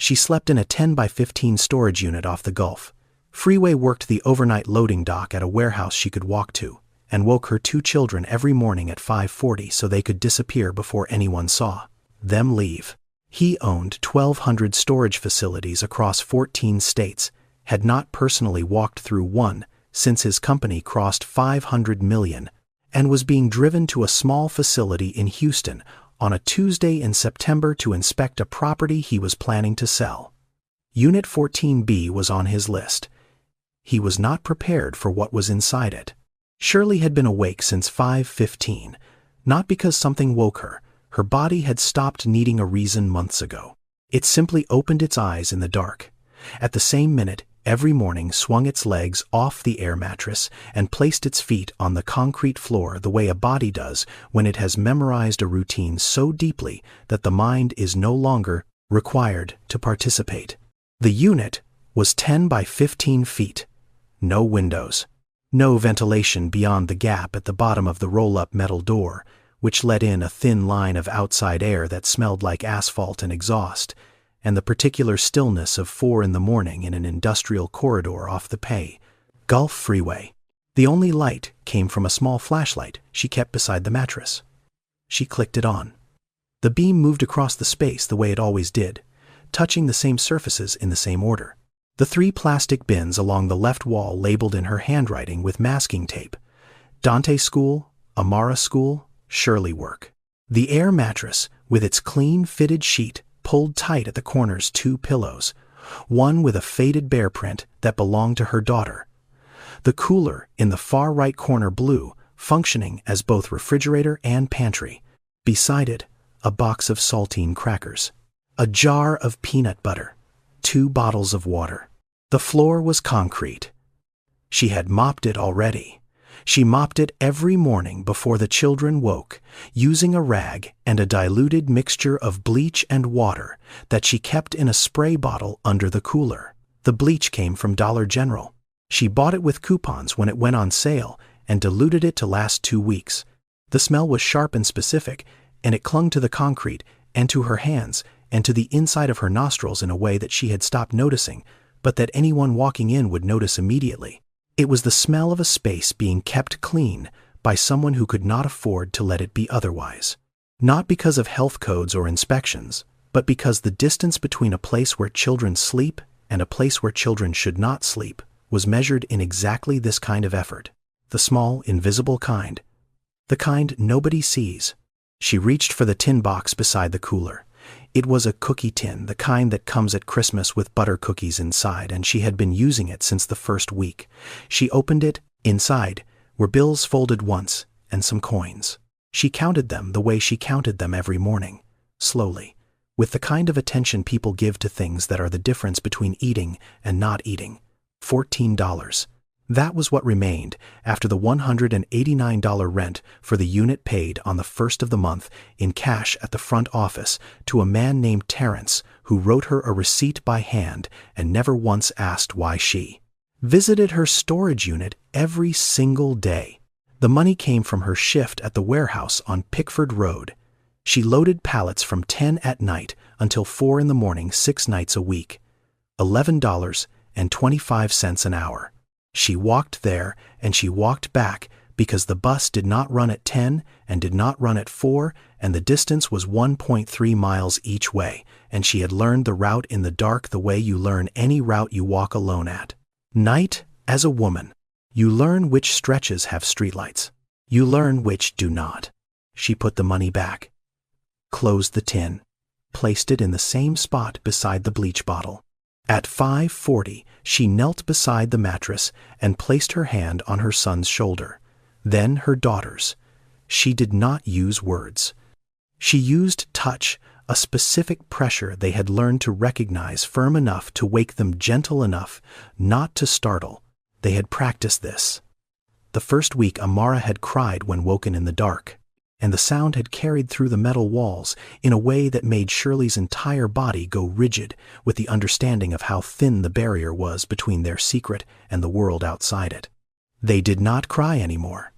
She slept in a 10 by 15 storage unit off the Gulf. Freeway worked the overnight loading dock at a warehouse she could walk to, and woke her 2 children every morning at 5:40 so they could disappear before anyone saw them leave. He owned 1,200 storage facilities across 14 states, had not personally walked through one since his company crossed $500 million, and was being driven to a small facility in Houston on a Tuesday in September to inspect a property he was planning to sell. Unit 14B was on his list. He was not prepared for what was inside it. Shirley had been awake since 5:15, not because something woke her. Her body had stopped needing a reason months ago. It simply opened its eyes in the dark. At the same minute, every morning swung its legs off the air mattress and placed its feet on the concrete floor the way a body does when it has memorized a routine so deeply that the mind is no longer required to participate. The unit was 10 by 15 feet. No windows. No ventilation beyond the gap at the bottom of the roll-up metal door, which let in a thin line of outside air that smelled like asphalt and exhaust, and the particular stillness of 4 in the morning in an industrial corridor off the Gulf Freeway. The only light came from a small flashlight she kept beside the mattress. She clicked it on. The beam moved across the space the way it always did, touching the same surfaces in the same order. The 3 plastic bins along the left wall labeled in her handwriting with masking tape: Dante School, Amara School, Shirley Work. The air mattress, with its clean fitted sheet, pulled tight at the corners 2 pillows, one with a faded bear print that belonged to her daughter. The cooler in the far right corner blue, functioning as both refrigerator and pantry. Beside it, a box of saltine crackers. A jar of peanut butter. 2 bottles of water. The floor was concrete. She had mopped it already. She mopped it every morning before the children woke, using a rag and a diluted mixture of bleach and water that she kept in a spray bottle under the cooler. The bleach came from Dollar General. She bought it with coupons when it went on sale and diluted it to last 2 weeks. The smell was sharp and specific, and it clung to the concrete and to her hands and to the inside of her nostrils in a way that she had stopped noticing, but that anyone walking in would notice immediately. It was the smell of a space being kept clean by someone who could not afford to let it be otherwise. Not because of health codes or inspections, but because the distance between a place where children sleep and a place where children should not sleep was measured in exactly this kind of effort. The small, invisible kind. The kind nobody sees. She reached for the tin box beside the cooler. It was a cookie tin, the kind that comes at Christmas with butter cookies inside, and she had been using it since the first week. She opened it. Inside were bills folded once and some coins. She counted them the way she counted them every morning, slowly, with the kind of attention people give to things that are the difference between eating and not eating. $14. That was what remained after the $189 rent for the unit paid on the first of the month in cash at the front office to a man named Terrence, who wrote her a receipt by hand and never once asked why she visited her storage unit every single day. The money came from her shift at the warehouse on Pickford Road. She loaded pallets from 10 at night until 4 in the morning 6 nights a week. $11.25 an hour. She walked there and she walked back because the bus did not run at 10 and did not run at 4, and the distance was 1.3 miles each way, and she had learned the route in the dark the way you learn any route you walk alone at night. As a woman, you learn which stretches have streetlights. You learn which do not. She put the money back, closed the tin, placed it in the same spot beside the bleach bottle. At 5:40, she knelt beside the mattress and placed her hand on her son's shoulder, then her daughter's. She did not use words. She used touch, a specific pressure they had learned to recognize firm enough to wake them, gentle enough not to startle. They had practiced this. The first week Amara had cried when woken in the dark, and the sound had carried through the metal walls in a way that made Shirley's entire body go rigid with the understanding of how thin the barrier was between their secret and the world outside it. They did not cry anymore.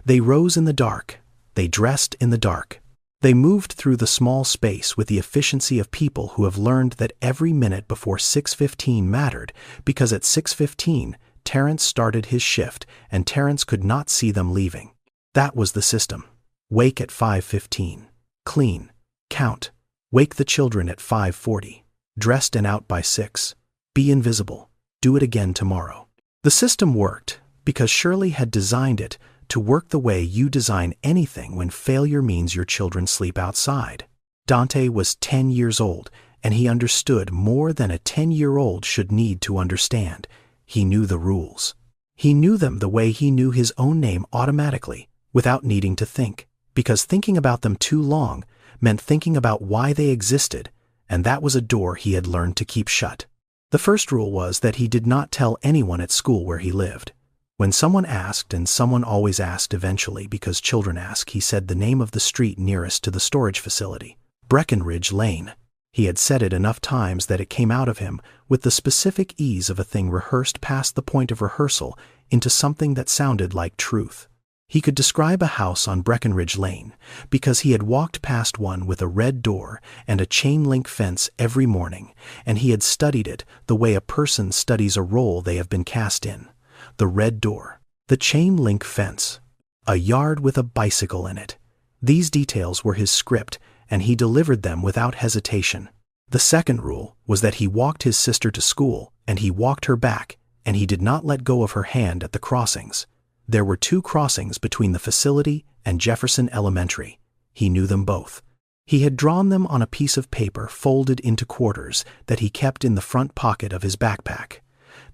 They rose in the dark. They dressed in the dark. They moved through the small space with the efficiency of people who have learned that every minute before 6:15 mattered, because at 6:15, Terrence started his shift and Terrence could not see them leaving. That was the system. Wake at 5:15. Clean. Count. Wake the children at 5:40. Dressed and out by 6. Be invisible. Do it again tomorrow. The system worked because Shirley had designed it to work the way you design anything when failure means your children sleep outside. Dante was 10 years old, and he understood more than a 10-year-old should need to understand. He knew the rules. He knew them the way he knew his own name automatically, without needing to think, because thinking about them too long meant thinking about why they existed, and that was a door he had learned to keep shut. The first rule was that he did not tell anyone at school where he lived. When someone asked, and someone always asked eventually because children ask, he said the name of the street nearest to the storage facility, Breckenridge Lane. He had said it enough times that it came out of him with the specific ease of a thing rehearsed past the point of rehearsal into something that sounded like truth. He could describe a house on Breckenridge Lane because he had walked past one with a red door and a chain-link fence every morning, and he had studied it the way a person studies a role they have been cast in. The red door, the chain-link fence, a yard with a bicycle in it. These details were his script, and he delivered them without hesitation. The second rule was that he walked his sister to school, and he walked her back, and he did not let go of her hand at the crossings. There were 2 crossings between the facility and Jefferson Elementary. He knew them both. He had drawn them on a piece of paper folded into quarters that he kept in the front pocket of his backpack.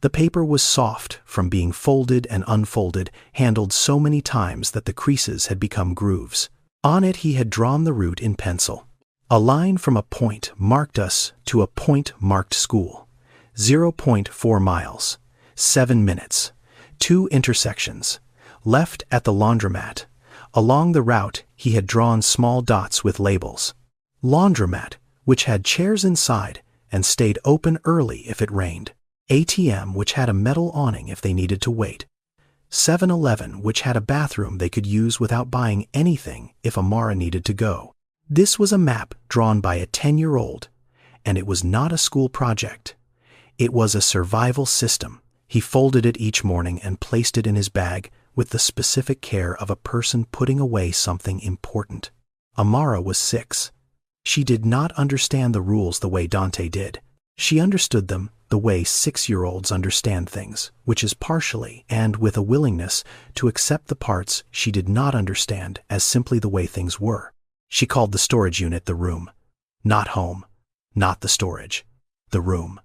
The paper was soft from being folded and unfolded, handled so many times that the creases had become grooves. On it he had drawn the route in pencil. A line from a point marked us to a point marked school. 0.4 miles. 7 minutes. 2 intersections. Left at the laundromat. Along the route he had drawn small dots with labels. Laundromat, which had chairs inside and stayed open early if it rained. ATM, which had a metal awning if they needed to wait. 7-Eleven, which had a bathroom they could use without buying anything if Amara needed to go. This was a map drawn by a 10-year-old, and it was not a school project. It was a survival system. He folded it each morning and placed it in his bag with the specific care of a person putting away something important. Amara was 6. She did not understand the rules the way Dante did. She understood them the way 6-year-olds understand things, which is partially and with a willingness to accept the parts she did not understand as simply the way things were. She called the storage unit the room. Not home. Not the storage. The room.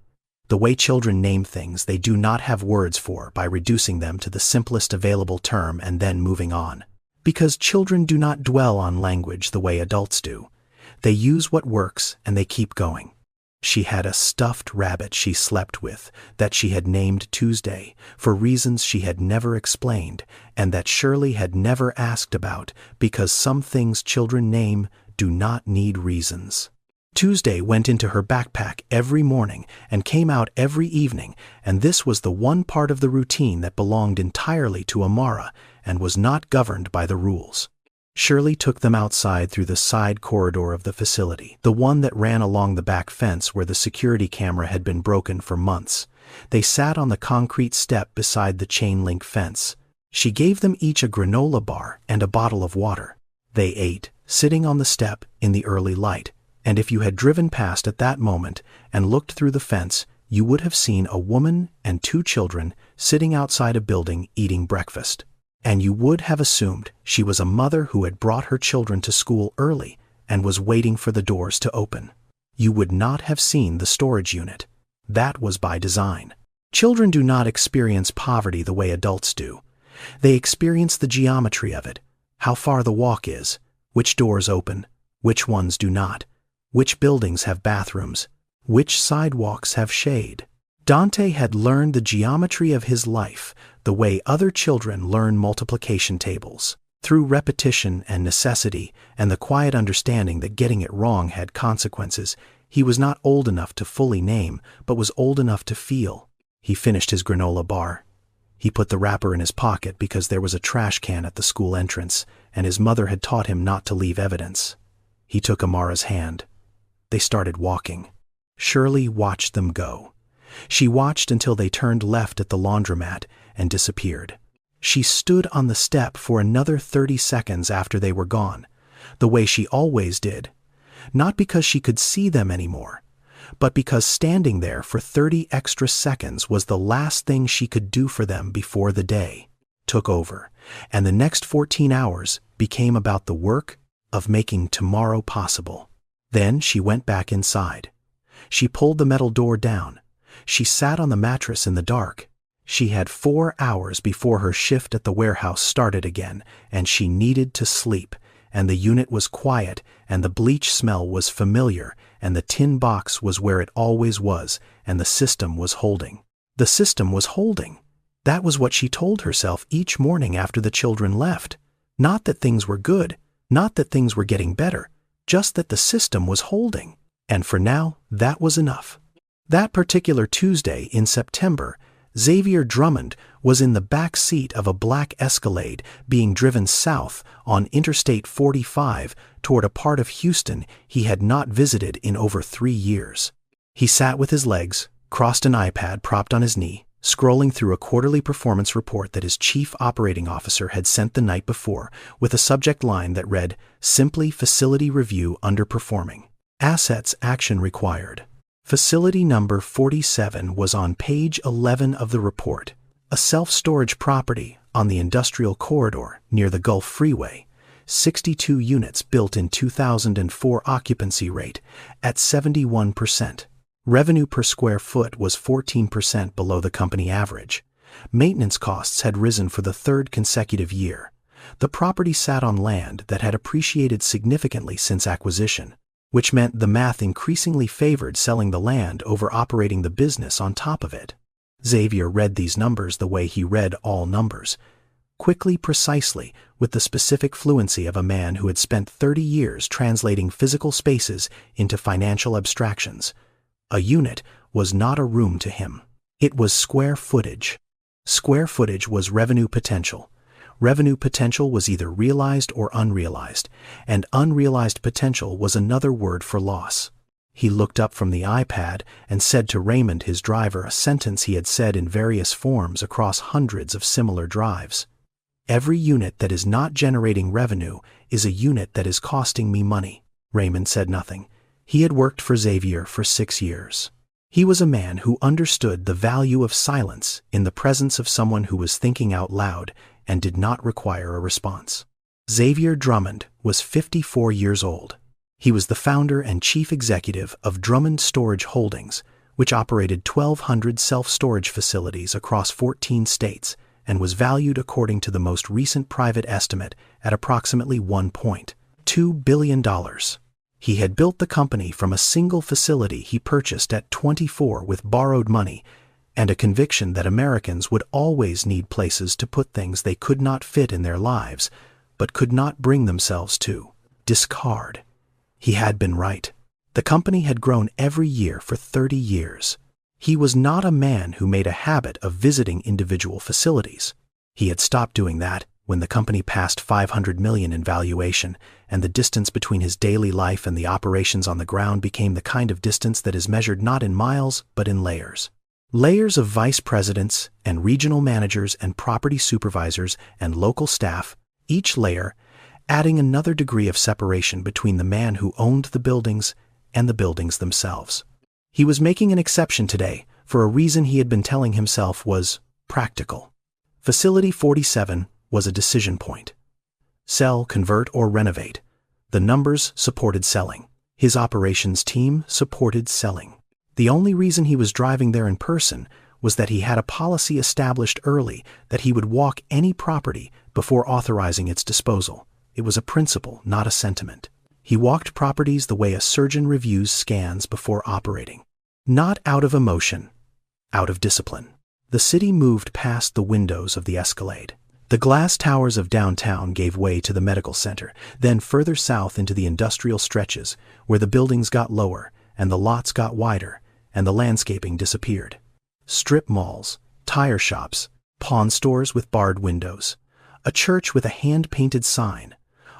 The way children name things they do not have words for by reducing them to the simplest available term and then moving on. Because children do not dwell on language the way adults do. They use what works and they keep going. She had a stuffed rabbit she slept with that she had named Tuesday for reasons she had never explained and that Shirley had never asked about because some things children name do not need reasons. Tuesday went into her backpack every morning and came out every evening, and this was the one part of the routine that belonged entirely to Amara and was not governed by the rules. Shirley took them outside through the side corridor of the facility, the one that ran along the back fence where the security camera had been broken for months. They sat on the concrete step beside the chain-link fence. She gave them each a granola bar and a bottle of water. They ate, sitting on the step in the early light, and if you had driven past at that moment and looked through the fence, you would have seen a woman and 2 children sitting outside a building eating breakfast. And you would have assumed she was a mother who had brought her children to school early and was waiting for the doors to open. You would not have seen the storage unit. That was by design. Children do not experience poverty the way adults do. They experience the geometry of it, how far the walk is, which doors open, which ones do not, which buildings have bathrooms, which sidewalks have shade. Dante had learned the geometry of his life the way other children learn multiplication tables, through repetition and necessity and the quiet understanding that getting it wrong had consequences. He was not old enough to fully name, but was old enough to feel. He finished his granola bar. He put the wrapper in his pocket because there was a trash can at the school entrance, and his mother had taught him not to leave evidence. He took Amara's hand. They started walking. Shirley watched them go. She watched until they turned left at the laundromat and disappeared. She stood on the step for another 30 seconds after they were gone, the way she always did. Not because she could see them anymore, but because standing there for 30 extra seconds was the last thing she could do for them before the day took over, and the next 14 hours became about the work of making tomorrow possible. Then she went back inside. She pulled the metal door down. She sat on the mattress in the dark. She had 4 hours before her shift at the warehouse started again, and she needed to sleep, and the unit was quiet, and the bleach smell was familiar, and the tin box was where it always was, and the system was holding. The system was holding. That was what she told herself each morning after the children left. Not that things were good, not that things were getting better, just that the system was holding. And for now, that was enough. That particular Tuesday in September, Xavier Drummond was in the back seat of a black Escalade being driven south on Interstate 45 toward a part of Houston he had not visited in over 3 years. He sat with his legs, crossed, an iPad propped on his knee, scrolling through a quarterly performance report that his chief operating officer had sent the night before with a subject line that read, "Simply Facility Review Underperforming. Assets Action Required." Facility number 47 was on page 11 of the report, a self-storage property on the industrial corridor near the Gulf Freeway, 62 units built in 2004, occupancy rate at 71%. Revenue per square foot was 14% below the company average. Maintenance costs had risen for the 3rd consecutive year. The property sat on land that had appreciated significantly since acquisition, which meant the math increasingly favored selling the land over operating the business on top of it. Xavier read these numbers the way he read all numbers, quickly, precisely, with the specific fluency of a man who had spent 30 years translating physical spaces into financial abstractions. A unit was not a room to him. It was square footage. Square footage was revenue potential. Revenue potential was either realized or unrealized, and unrealized potential was another word for loss. He looked up from the iPad and said to Raymond, his driver, a sentence he had said in various forms across hundreds of similar drives. "Every unit that is not generating revenue is a unit that is costing me money." Raymond said nothing. He had worked for Xavier for 6 years. He was a man who understood the value of silence in the presence of someone who was thinking out loud and did not require a response. Xavier Drummond was 54 years old. He was the founder and chief executive of Drummond Storage Holdings, which operated 1,200 self-storage facilities across 14 states and was valued, according to the most recent private estimate, at approximately $1.2 billion. He had built the company from a single facility he purchased at 24 with borrowed money, and a conviction that Americans would always need places to put things they could not fit in their lives, but could not bring themselves to discard. He had been right. The company had grown every year for 30 years. He was not a man who made a habit of visiting individual facilities. He had stopped doing that when the company passed $500 million in valuation, and the distance between his daily life and the operations on the ground became the kind of distance that is measured not in miles but in layers. Layers of vice presidents and regional managers and property supervisors and local staff, each layer adding another degree of separation between the man who owned the buildings and the buildings themselves. He was making an exception today for a reason he had been telling himself was practical. Facility 47 was a decision point. Sell, convert, or renovate. The numbers supported selling. His operations team supported selling. The only reason he was driving there in person was that he had a policy established early that he would walk any property before authorizing its disposal. It was a principle, not a sentiment. He walked properties the way a surgeon reviews scans before operating. Not out of emotion, out of discipline. The city moved past the windows of the Escalade. The glass towers of downtown gave way to the medical center, then further south into the industrial stretches, where the buildings got lower, and the lots got wider, and the landscaping disappeared. Strip malls, tire shops, pawn stores with barred windows, a church with a hand-painted sign,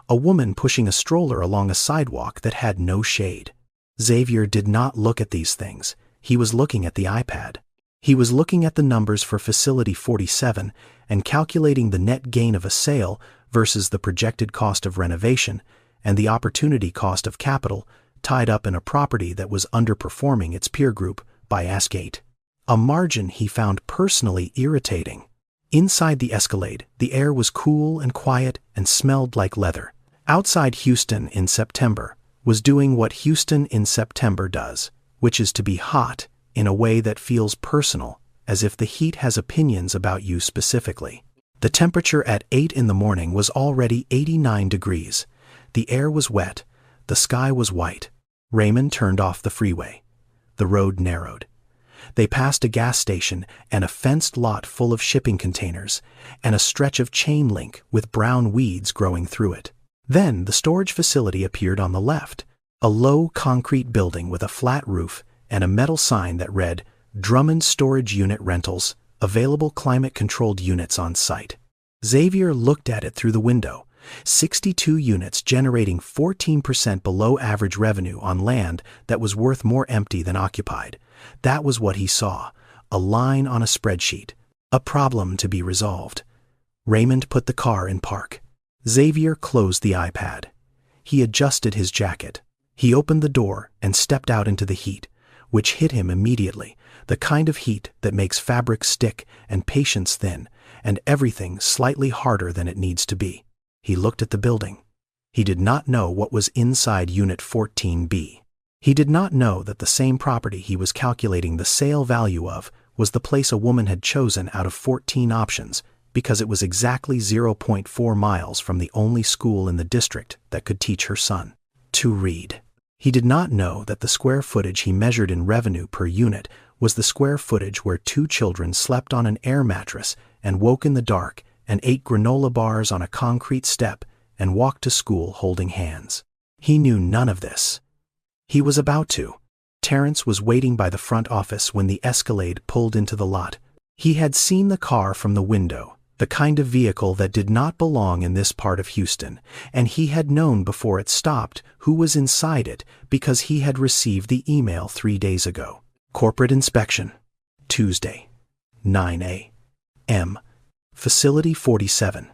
a woman pushing a stroller along a sidewalk that had no shade. Xavier did not look at these things. He was looking at the iPad. He was looking at the numbers for Facility 47 and calculating the net gain of a sale versus the projected cost of renovation and the opportunity cost of capital tied up in a property that was underperforming its peer group by Ask8. A margin he found personally irritating. Inside the Escalade, the air was cool and quiet and smelled like leather. Outside Houston in September was doing what Houston in September does, which is to be hot in a way that feels personal, as if the heat has opinions about you specifically. The temperature at 8 in the morning was already 89 degrees. The air was wet. The sky was white. Raymond turned off the freeway. The road narrowed. They passed a gas station and a fenced lot full of shipping containers and a stretch of chain link with brown weeds growing through it. Then the storage facility appeared on the left, a low concrete building with a flat roof and a metal sign that read, "Drummond Storage Unit Rentals, available climate-controlled units on site." Xavier looked at it through the window. 62 units generating 14% below average revenue on land that was worth more empty than occupied. That was what he saw, a line on a spreadsheet, a problem to be resolved. Raymond put the car in park. Xavier closed the iPad. He adjusted his jacket. He opened the door and stepped out into the heat, which hit him immediately, the kind of heat that makes fabric stick and patience thin, and everything slightly harder than it needs to be. He looked at the building. He did not know what was inside Unit 14B. He did not know that the same property he was calculating the sale value of was the place a woman had chosen out of 14 options because it was exactly 0.4 miles from the only school in the district that could teach her son to read. He did not know that the square footage he measured in revenue per unit was the square footage where 2 children slept on an air mattress and woke in the dark and ate granola bars on a concrete step and walked to school holding hands. He knew none of this. He was about to. Terrence was waiting by the front office when the Escalade pulled into the lot. He had seen the car from the window, the kind of vehicle that did not belong in this part of Houston, and he had known before it stopped who was inside it because he had received the email 3 days ago. Corporate inspection. Tuesday, 9 a.m. Facility 47.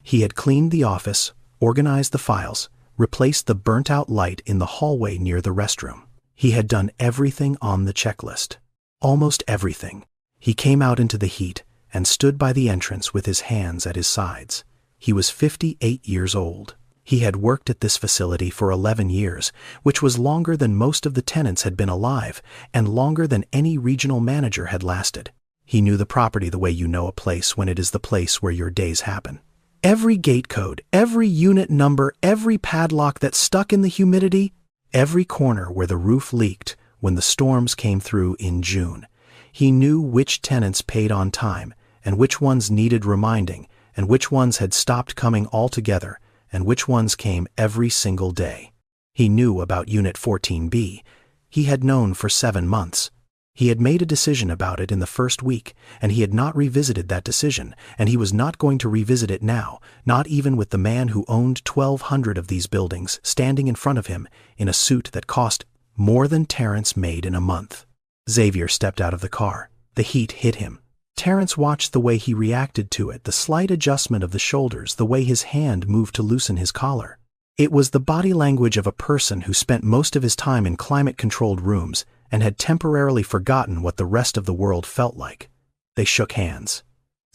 He had cleaned the office, organized the files, replaced the burnt-out light in the hallway near the restroom. He had done everything on the checklist. Almost everything. He came out into the heat and stood by the entrance with his hands at his sides. He was 58 years old. He had worked at this facility for 11 years, which was longer than most of the tenants had been alive and longer than any regional manager had lasted. He knew the property the way you know a place when it is the place where your days happen. Every gate code, every unit number, every padlock that stuck in the humidity, every corner where the roof leaked when the storms came through in June. He knew which tenants paid on time and which ones needed reminding and which ones had stopped coming altogether and which ones came every single day. He knew about Unit 14B. He had known for 7 months. He had made a decision about it in the first week, and he had not revisited that decision, and he was not going to revisit it now, not even with the man who owned 1,200 of these buildings standing in front of him in a suit that cost more than Terrence made in a month. Xavier stepped out of the car. The heat hit him. Terrence watched the way he reacted to it, the slight adjustment of the shoulders, the way his hand moved to loosen his collar. It was the body language of a person who spent most of his time in climate-controlled rooms and had temporarily forgotten what the rest of the world felt like. They shook hands.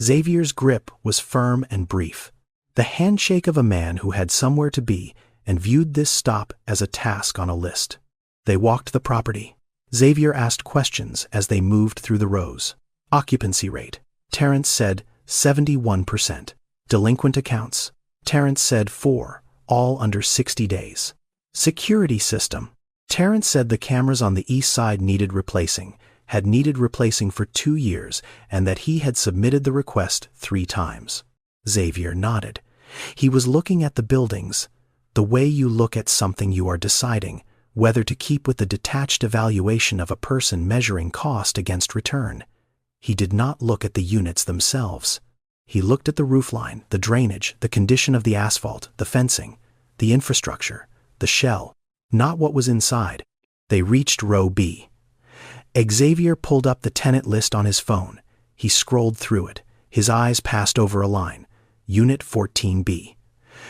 Xavier's grip was firm and brief, the handshake of a man who had somewhere to be and viewed this stop as a task on a list. They walked the property. Xavier asked questions as they moved through the rows. Occupancy rate. Terrence said 71%. Delinquent accounts. Terrence said 4, all under 60 days. Security system. Terrence said the cameras on the east side needed replacing, had needed replacing for 2 years, and that he had submitted the request 3 times. Xavier nodded. He was looking at the buildings, the way you look at something you are deciding whether to keep with the detached evaluation of a person measuring cost against return. He did not look at the units themselves. He looked at the roofline, the drainage, the condition of the asphalt, the fencing, the infrastructure, the shell, not what was inside. They reached row B. Xavier pulled up the tenant list on his phone. He scrolled through it. His eyes passed over a line. Unit 14B.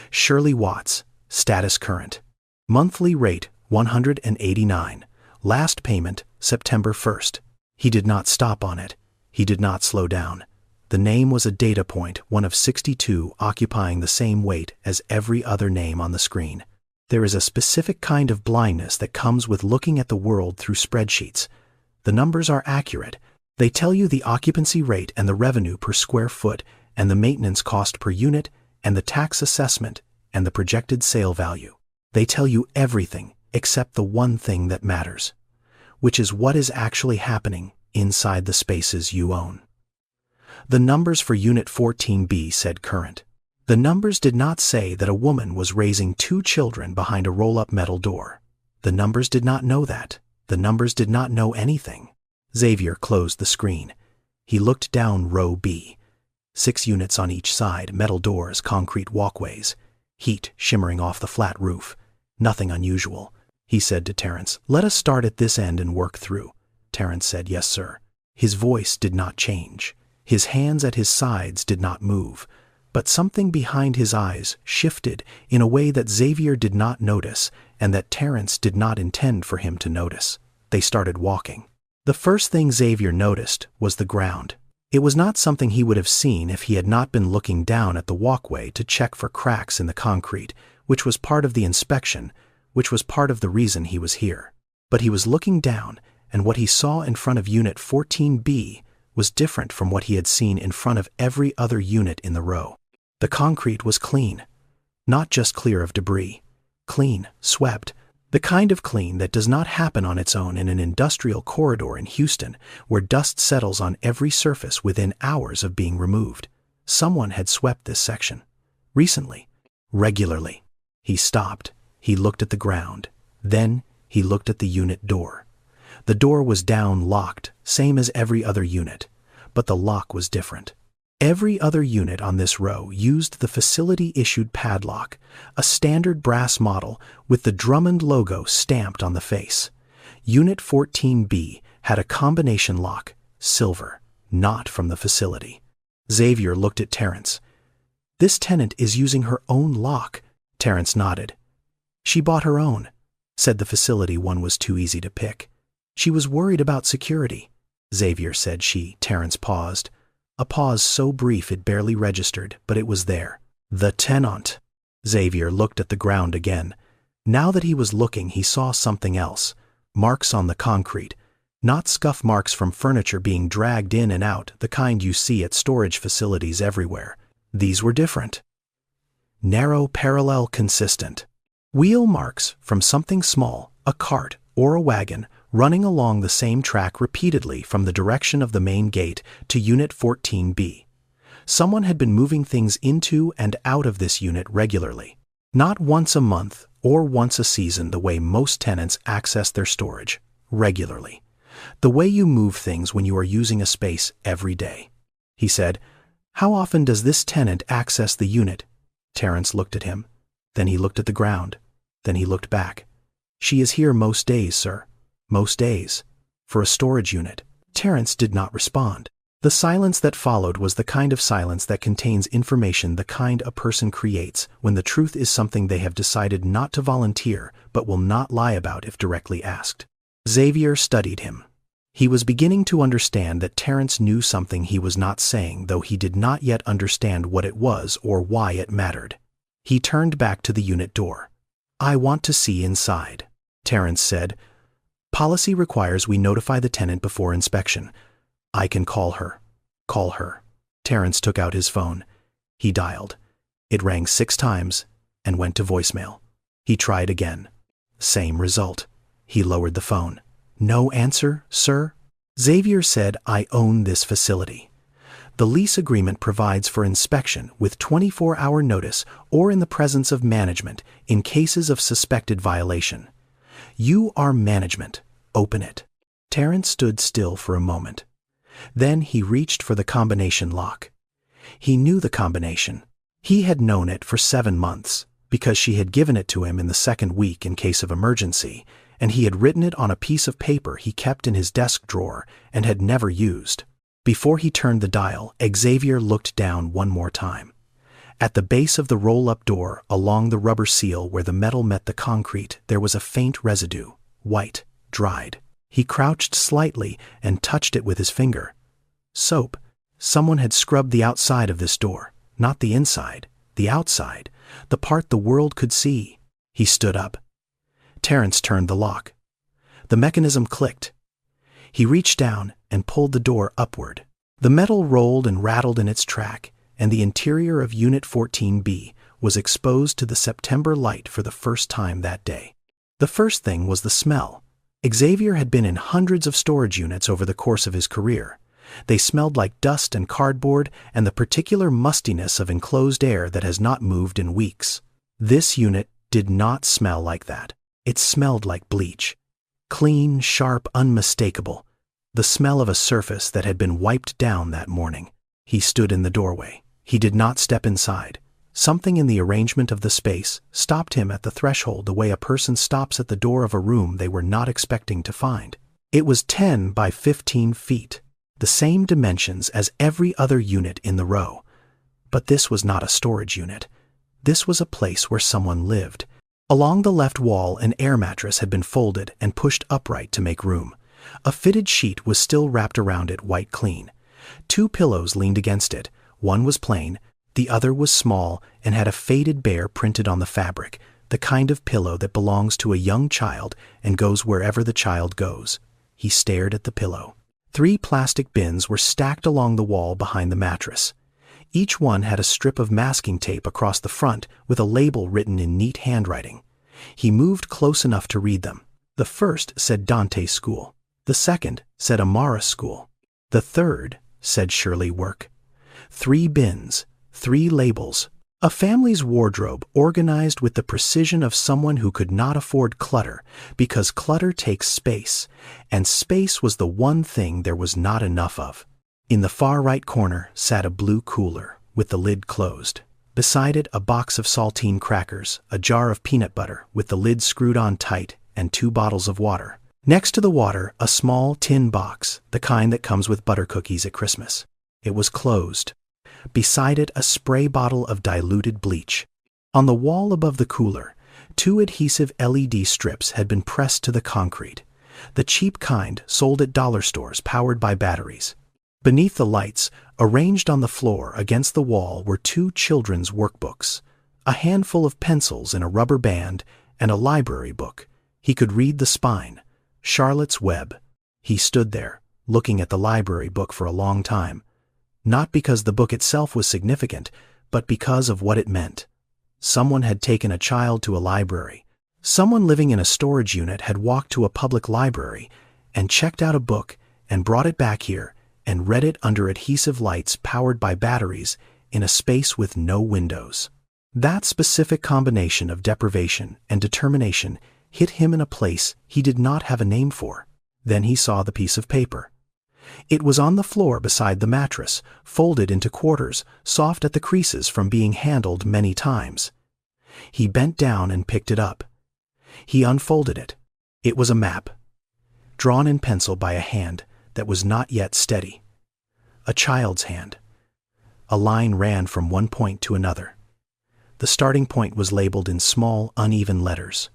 Shirley Watts, status current. Monthly rate, $189. Last payment, September 1st. He did not stop on it. He did not slow down. The name was a data point, one of 62 occupying the same weight as every other name on the screen. There is a specific kind of blindness that comes with looking at the world through spreadsheets. The numbers are accurate. They tell you the occupancy rate and the revenue per square foot and the maintenance cost per unit and the tax assessment and the projected sale value. They tell you everything except the one thing that matters, which is what is actually happening inside the spaces you own. The numbers for Unit 14B said current. The numbers did not say that a woman was raising 2 children behind a roll-up metal door. The numbers did not know that. The numbers did not know anything. Xavier closed the screen. He looked down row B. 6 units on each side, metal doors, concrete walkways, heat shimmering off the flat roof. Nothing unusual. He said to Terrence, "Let us start at this end and work through." Terrence said, "Yes, sir." His voice did not change. His hands at his sides did not move. But something behind his eyes shifted in a way that Xavier did not notice and that Terrence did not intend for him to notice. They started walking. The first thing Xavier noticed was the ground. It was not something he would have seen if he had not been looking down at the walkway to check for cracks in the concrete, which was part of the inspection, which was part of the reason he was here. But he was looking down, and what he saw in front of Unit 14B was different from what he had seen in front of every other unit in the row. The concrete was clean, not just clear of debris. Clean, swept, the kind of clean that does not happen on its own in an industrial corridor in Houston where dust settles on every surface within hours of being removed. Someone had swept this section. Recently. Regularly. He stopped. He looked at the ground. Then he looked at the unit door. The door was down, locked, same as every other unit, but the lock was different. Every other unit on this row used the facility-issued padlock, a standard brass model with the Drummond logo stamped on the face. Unit 14B had a combination lock, silver, not from the facility. Xavier looked at Terrence. "This tenant is using her own lock." Terrence nodded. "She bought her own," said the facility one was too easy to pick. "She was worried about security." Xavier said she. Terrence paused. A pause so brief it barely registered, but it was there. The tenant. Xavier looked at the ground again. Now that he was looking, he saw something else. Marks on the concrete. Not scuff marks from furniture being dragged in and out, the kind you see at storage facilities everywhere. These were different. Narrow, parallel, consistent. Wheel marks from something small, a cart or a wagon, running along the same track repeatedly from the direction of the main gate to Unit 14B. Someone had been moving things into and out of this unit regularly. Not once a month or once a season the way most tenants access their storage. Regularly. The way you move things when you are using a space every day. He said, "How often does this tenant access the unit?" Terrence looked at him. Then he looked at the ground. Then he looked back. "She is here most days, sir. Most days. For a storage unit." Terrence did not respond. The silence that followed was the kind of silence that contains information, the kind a person creates when the truth is something they have decided not to volunteer but will not lie about if directly asked. Xavier studied him. He was beginning to understand that Terrence knew something he was not saying, though he did not yet understand what it was or why it mattered. He turned back to the unit door. "I want to see inside," Terrence said. "Policy requires we notify the tenant before inspection. I can call her." "Call her." Terrence took out his phone. He dialed. It rang 6 times and went to voicemail. He tried again. Same result. He lowered the phone. "No answer, sir?" Xavier said, "I own this facility. The lease agreement provides for inspection with 24-hour notice or in the presence of management in cases of suspected violation. You are management. Open it." Terrence stood still for a moment. Then he reached for the combination lock. He knew the combination. He had known it for 7 months. because she had given it to him in the second week in case of emergency, and he had written it on a piece of paper he kept in his desk drawer and had never used. Before he turned the dial, Xavier looked down one more time. At the base of the roll-up door, along the rubber seal where the metal met the concrete, there was a faint residue, white, dried. He crouched slightly and touched it with his finger. Soap. Someone had scrubbed the outside of this door, not the inside, the outside, the part the world could see. He stood up. Terence turned the lock. The mechanism clicked. He reached down and pulled the door upward. The metal rolled and rattled in its track, and the interior of Unit 14B was exposed to the September light for the first time that day. The first thing was the smell. Xavier had been in hundreds of storage units over the course of his career. They smelled like dust and cardboard and the particular mustiness of enclosed air that has not moved in weeks. This unit did not smell like that. It smelled like bleach. Clean, sharp, unmistakable. The smell of a surface that had been wiped down that morning. He stood in the doorway. He did not step inside. Something in the arrangement of the space stopped him at the threshold the way a person stops at the door of a room they were not expecting to find. It was 10 by 15 feet, the same dimensions as every other unit in the row. But this was not a storage unit. This was a place where someone lived. Along the left wall, an air mattress had been folded and pushed upright to make room. A fitted sheet was still wrapped around it white clean. 2 pillows leaned against it. One was plain, the other was small and had a faded bear printed on the fabric, the kind of pillow that belongs to a young child and goes wherever the child goes. He stared at the pillow. 3 plastic bins were stacked along the wall behind the mattress. Each one had a strip of masking tape across the front with a label written in neat handwriting. He moved close enough to read them. The first said Dante School. The second said Amara School. The third said Shirley Work. 3 bins, 3 labels. A family's wardrobe organized with the precision of someone who could not afford clutter, because clutter takes space, and space was the one thing there was not enough of. In the far right corner sat a blue cooler, with the lid closed. Beside it, a box of saltine crackers, a jar of peanut butter with the lid screwed on tight, and 2 bottles of water. Next to the water, a small tin box, the kind that comes with butter cookies at Christmas. It was closed. Beside it, a spray bottle of diluted bleach. On the wall above the cooler, 2 adhesive LED strips had been pressed to the concrete, the cheap kind sold at dollar stores powered by batteries. Beneath the lights, arranged on the floor against the wall, were 2 children's workbooks, a handful of pencils in a rubber band, and a library book. He could read the spine, Charlotte's Web. He stood there, looking at the library book for a long time. Not because the book itself was significant, but because of what it meant. Someone had taken a child to a library. Someone living in a storage unit had walked to a public library and checked out a book and brought it back here and read it under adhesive lights powered by batteries in a space with no windows. That specific combination of deprivation and determination hit him in a place he did not have a name for. Then he saw the piece of paper. It was on the floor beside the mattress, folded into quarters, soft at the creases from being handled many times. He bent down and picked it up. He unfolded it. It was a map, drawn in pencil by a hand that was not yet steady. A child's hand. A line ran from one point to another. The starting point was labeled in small, uneven letters.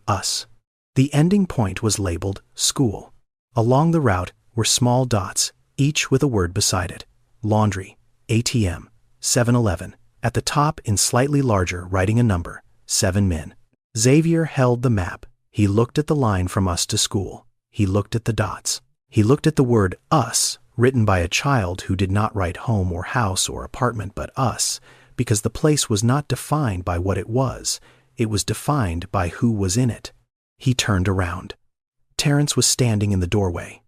Us. The ending point was labeled School. Along the route were small dots, each with a word beside it. Laundry, ATM, 7-Eleven. At the top, in slightly larger writing, a number, 7 Min. Xavier held the map. He looked at the line from us to school. He looked at the dots. He looked at the word us, written by a child who did not write home or house or apartment but us, because the place was not defined by what it was defined by who was in it. He turned around. Terence was standing in the doorway.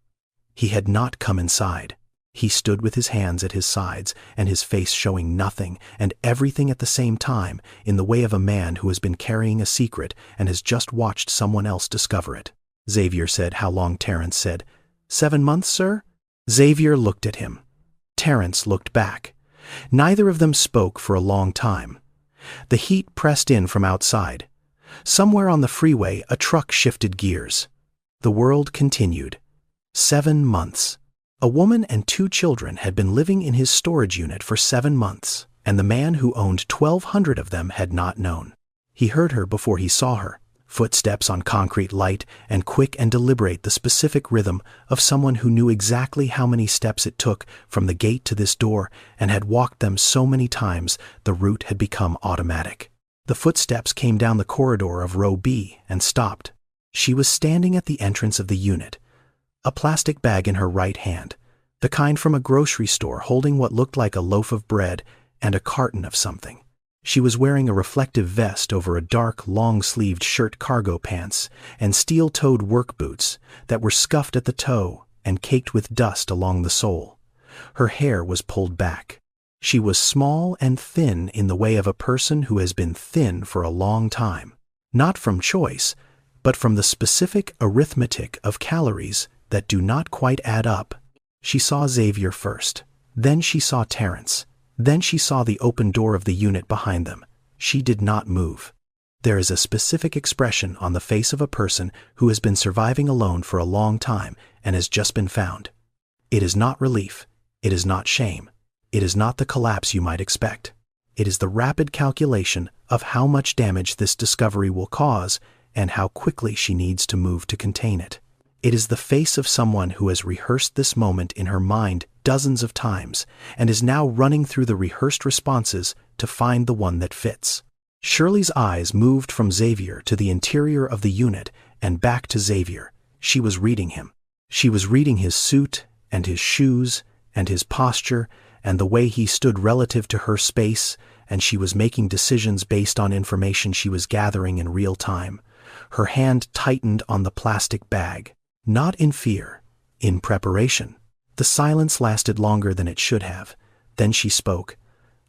He had not come inside. He stood with his hands at his sides and his face showing nothing and everything at the same time, in the way of a man who has been carrying a secret and has just watched someone else discover it. Xavier said how long. Terence said, 7 months, sir? Xavier looked at him. Terence looked back. Neither of them spoke for a long time. The heat pressed in from outside. Somewhere on the freeway, a truck shifted gears. The world continued. 7 months. A woman and 2 children had been living in his storage unit for 7 months, and the man who owned 1,200 of them had not known. He heard her before he saw her. Footsteps on concrete, light and quick and deliberate, the specific rhythm of someone who knew exactly how many steps it took from the gate to this door and had walked them so many times the route had become automatic. The footsteps came down the corridor of row B and stopped. She was standing at the entrance of the unit, a plastic bag in her right hand, the kind from a grocery store, holding what looked like a loaf of bread and a carton of something. She was wearing a reflective vest over a dark, long-sleeved shirt, cargo pants, and steel-toed work boots that were scuffed at the toe and caked with dust along the sole. Her hair was pulled back. She was small and thin in the way of a person who has been thin for a long time, not from choice, but from the specific arithmetic of calories that do not quite add up. She saw Xavier first. Then she saw Terrence. Then she saw the open door of the unit behind them. She did not move. There is a specific expression on the face of a person who has been surviving alone for a long time and has just been found. It is not relief. It is not shame. It is not the collapse you might expect. It is the rapid calculation of how much damage this discovery will cause and how quickly she needs to move to contain it. It is the face of someone who has rehearsed this moment in her mind dozens of times and is now running through the rehearsed responses to find the one that fits. Shirley's eyes moved from Xavier to the interior of the unit and back to Xavier. She was reading him. She was reading his suit and his shoes and his posture and the way he stood relative to her space, and she was making decisions based on information she was gathering in real time. Her hand tightened on the plastic bag. Not in fear, in preparation. The silence lasted longer than it should have. Then she spoke.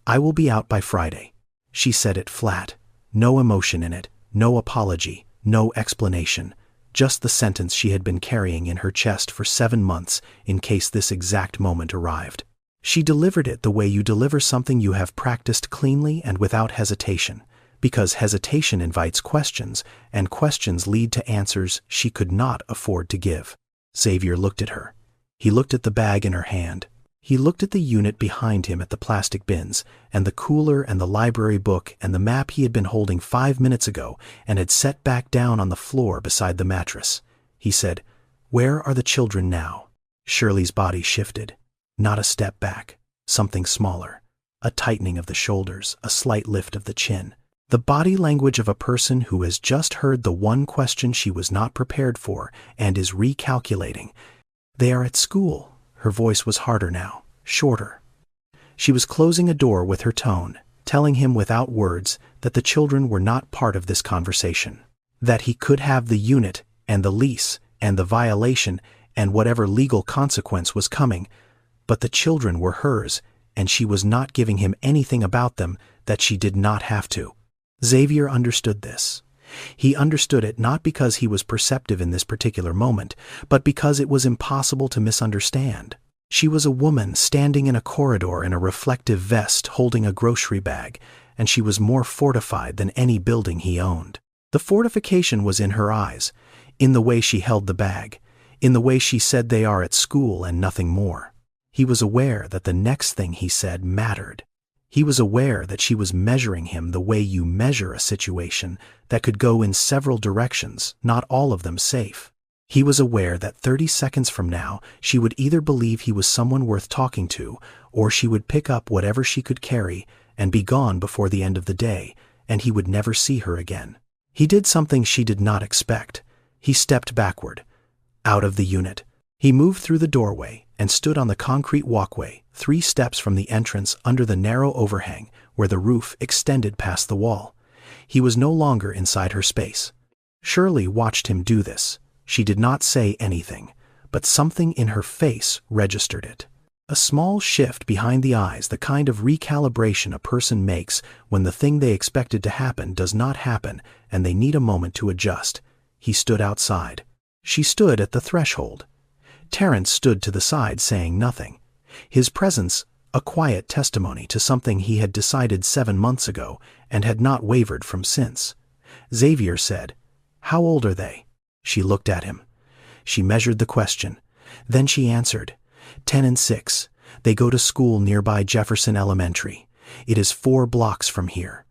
"I will be out by Friday." She said it flat. No emotion in it, no apology, no explanation. Just the sentence she had been carrying in her chest for 7 months in case this exact moment arrived. She delivered it the way you deliver something you have practiced cleanly and without hesitation, because hesitation invites questions, and questions lead to answers she could not afford to give. Xavier looked at her. He looked at the bag in her hand. He looked at the unit behind him, at the plastic bins, and the cooler and the library book and the map he had been holding 5 minutes ago and had set back down on the floor beside the mattress. He said, "Where are the children now?" Shirley's body shifted. Not a step back. Something smaller. A tightening of the shoulders, a slight lift of the chin. The body language of a person who has just heard the one question she was not prepared for and is recalculating. "They are at school." Her voice was harder now, shorter. She was closing a door with her tone, telling him without words that the children were not part of this conversation, that he could have the unit and the lease and the violation and whatever legal consequence was coming, but the children were hers, and she was not giving him anything about them that she did not have to. Xavier understood this. He understood it not because he was perceptive in this particular moment, but because it was impossible to misunderstand. She was a woman standing in a corridor in a reflective vest holding a grocery bag, and she was more fortified than any building he owned. The fortification was in her eyes, in the way she held the bag, in the way she said they are at school and nothing more. He was aware that the next thing he said mattered. He was aware that she was measuring him the way you measure a situation that could go in several directions, not all of them safe. He was aware that 30 seconds from now she would either believe he was someone worth talking to, or she would pick up whatever she could carry and be gone before the end of the day, and he would never see her again. He did something she did not expect. He stepped backward, out of the unit. He moved through the doorway and stood on the concrete walkway, 3 steps from the entrance under the narrow overhang where the roof extended past the wall. He was no longer inside her space. Shirley watched him do this. She did not say anything, but something in her face registered it. A small shift behind the eyes, the kind of recalibration a person makes when the thing they expected to happen does not happen and they need a moment to adjust. He stood outside. She stood at the threshold. Terrence stood to the side saying nothing. His presence, a quiet testimony to something he had decided 7 months ago and had not wavered from since. Xavier said, "How old are they?" She looked at him. She measured the question. Then she answered, 10 and 6. They go to school nearby Jefferson Elementary. It is 4 blocks from here.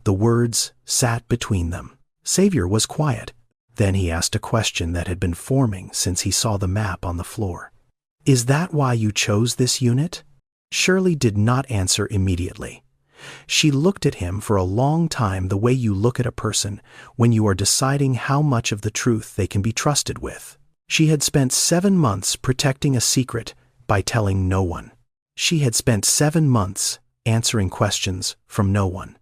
The words sat between them. Xavier was quiet. Then he asked a question that had been forming since he saw the map on the floor. "Is that why you chose this unit?" Shirley did not answer immediately. She looked at him for a long time, the way you look at a person when you are deciding how much of the truth they can be trusted with. She had spent 7 months protecting a secret by telling no one. She had spent 7 months answering questions from no one.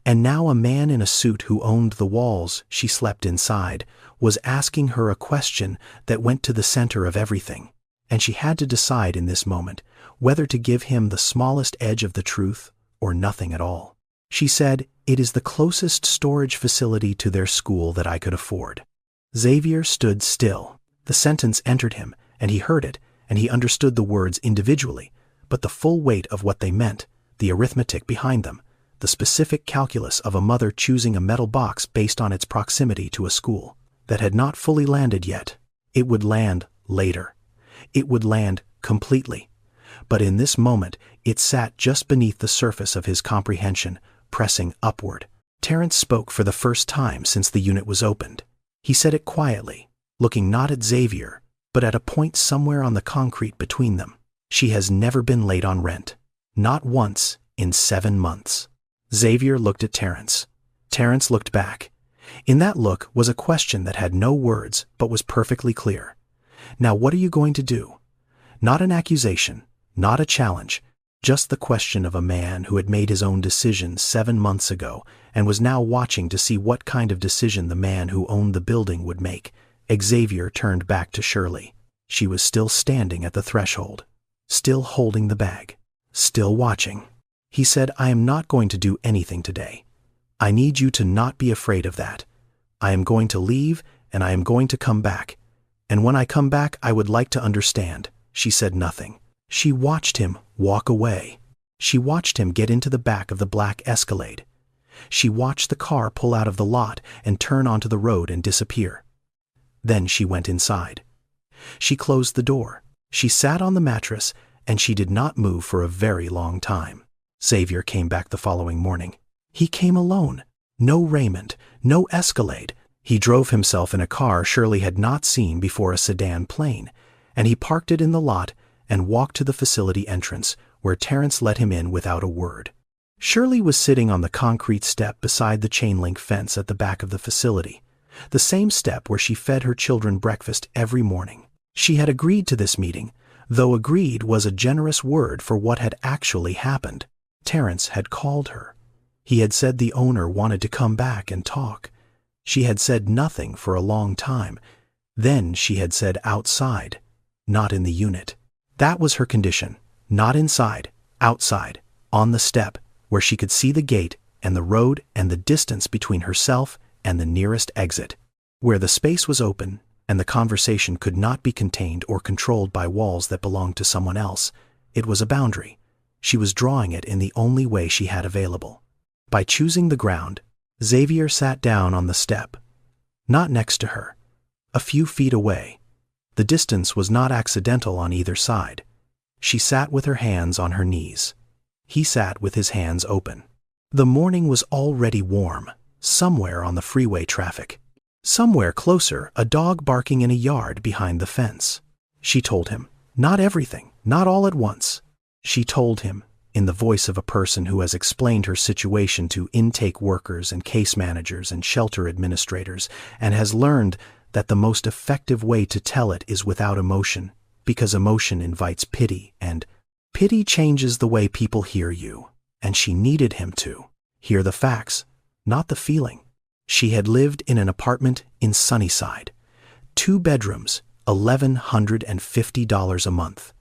And now a man in a suit who owned the walls she slept inside was asking her a question that went to the center of everything. And she had to decide in this moment whether to give him the smallest edge of the truth or nothing at all. She said, "It is the closest storage facility to their school that I could afford." Xavier stood still. The sentence entered him, and he heard it, and he understood the words individually, but the full weight of what they meant, the arithmetic behind them, the specific calculus of a mother choosing a metal box based on its proximity to a school, that had not fully landed yet. It would land later. It would land completely. But in this moment, it sat just beneath the surface of his comprehension, pressing upward. Terrence spoke for the first time since the unit was opened. He said it quietly, looking not at Xavier, but at a point somewhere on the concrete between them. "She has never been late on rent. Not once in 7 months. Xavier looked at Terrence. Terrence looked back. In that look was a question that had no words but was perfectly clear. "Now what are you going to do?" Not an accusation, not a challenge, just the question of a man who had made his own decision 7 months ago and was now watching to see what kind of decision the man who owned the building would make. Xavier turned back to Shirley. She was still standing at the threshold, still holding the bag, still watching. He said, "I am not going to do anything today. I need you to not be afraid of that. I am going to leave and I am going to come back. And when I come back, I would like to understand." She said nothing. She watched him walk away. She watched him get into the back of the black Escalade. She watched the car pull out of the lot and turn onto the road and disappear. Then she went inside. She closed the door. She sat on the mattress, and she did not move for a very long time. Xavier came back the following morning. He came alone. No Raymond, no Escalade. He drove himself in a car Shirley had not seen before, a sedan plane, and he parked it in the lot and walked to the facility entrance, where Terrence let him in without a word. Shirley was sitting on the concrete step beside the chain-link fence at the back of the facility, the same step where she fed her children breakfast every morning. She had agreed to this meeting, though agreed was a generous word for what had actually happened. Terrence had called her. He had said the owner wanted to come back and talk. She had said nothing for a long time. Then she had said outside, not in the unit. That was her condition. Not inside, outside, on the step, where she could see the gate and the road and the distance between herself and the nearest exit, where the space was open and the conversation could not be contained or controlled by walls that belonged to someone else. It was a boundary. She was drawing it in the only way she had available. By choosing the ground, Xavier sat down on the step, not next to her, a few feet away. The distance was not accidental on either side. She sat with her hands on her knees. He sat with his hands open. The morning was already warm, somewhere on the freeway traffic. Somewhere closer, a dog barking in a yard behind the fence. She told him, not everything, not all at once. She told him, in the voice of a person who has explained her situation to intake workers and case managers and shelter administrators, and has learned that the most effective way to tell it is without emotion, because emotion invites pity, and pity changes the way people hear you, and she needed him to hear the facts, not the feeling. She had lived in an apartment in Sunnyside, 2 bedrooms, $1,150 a month.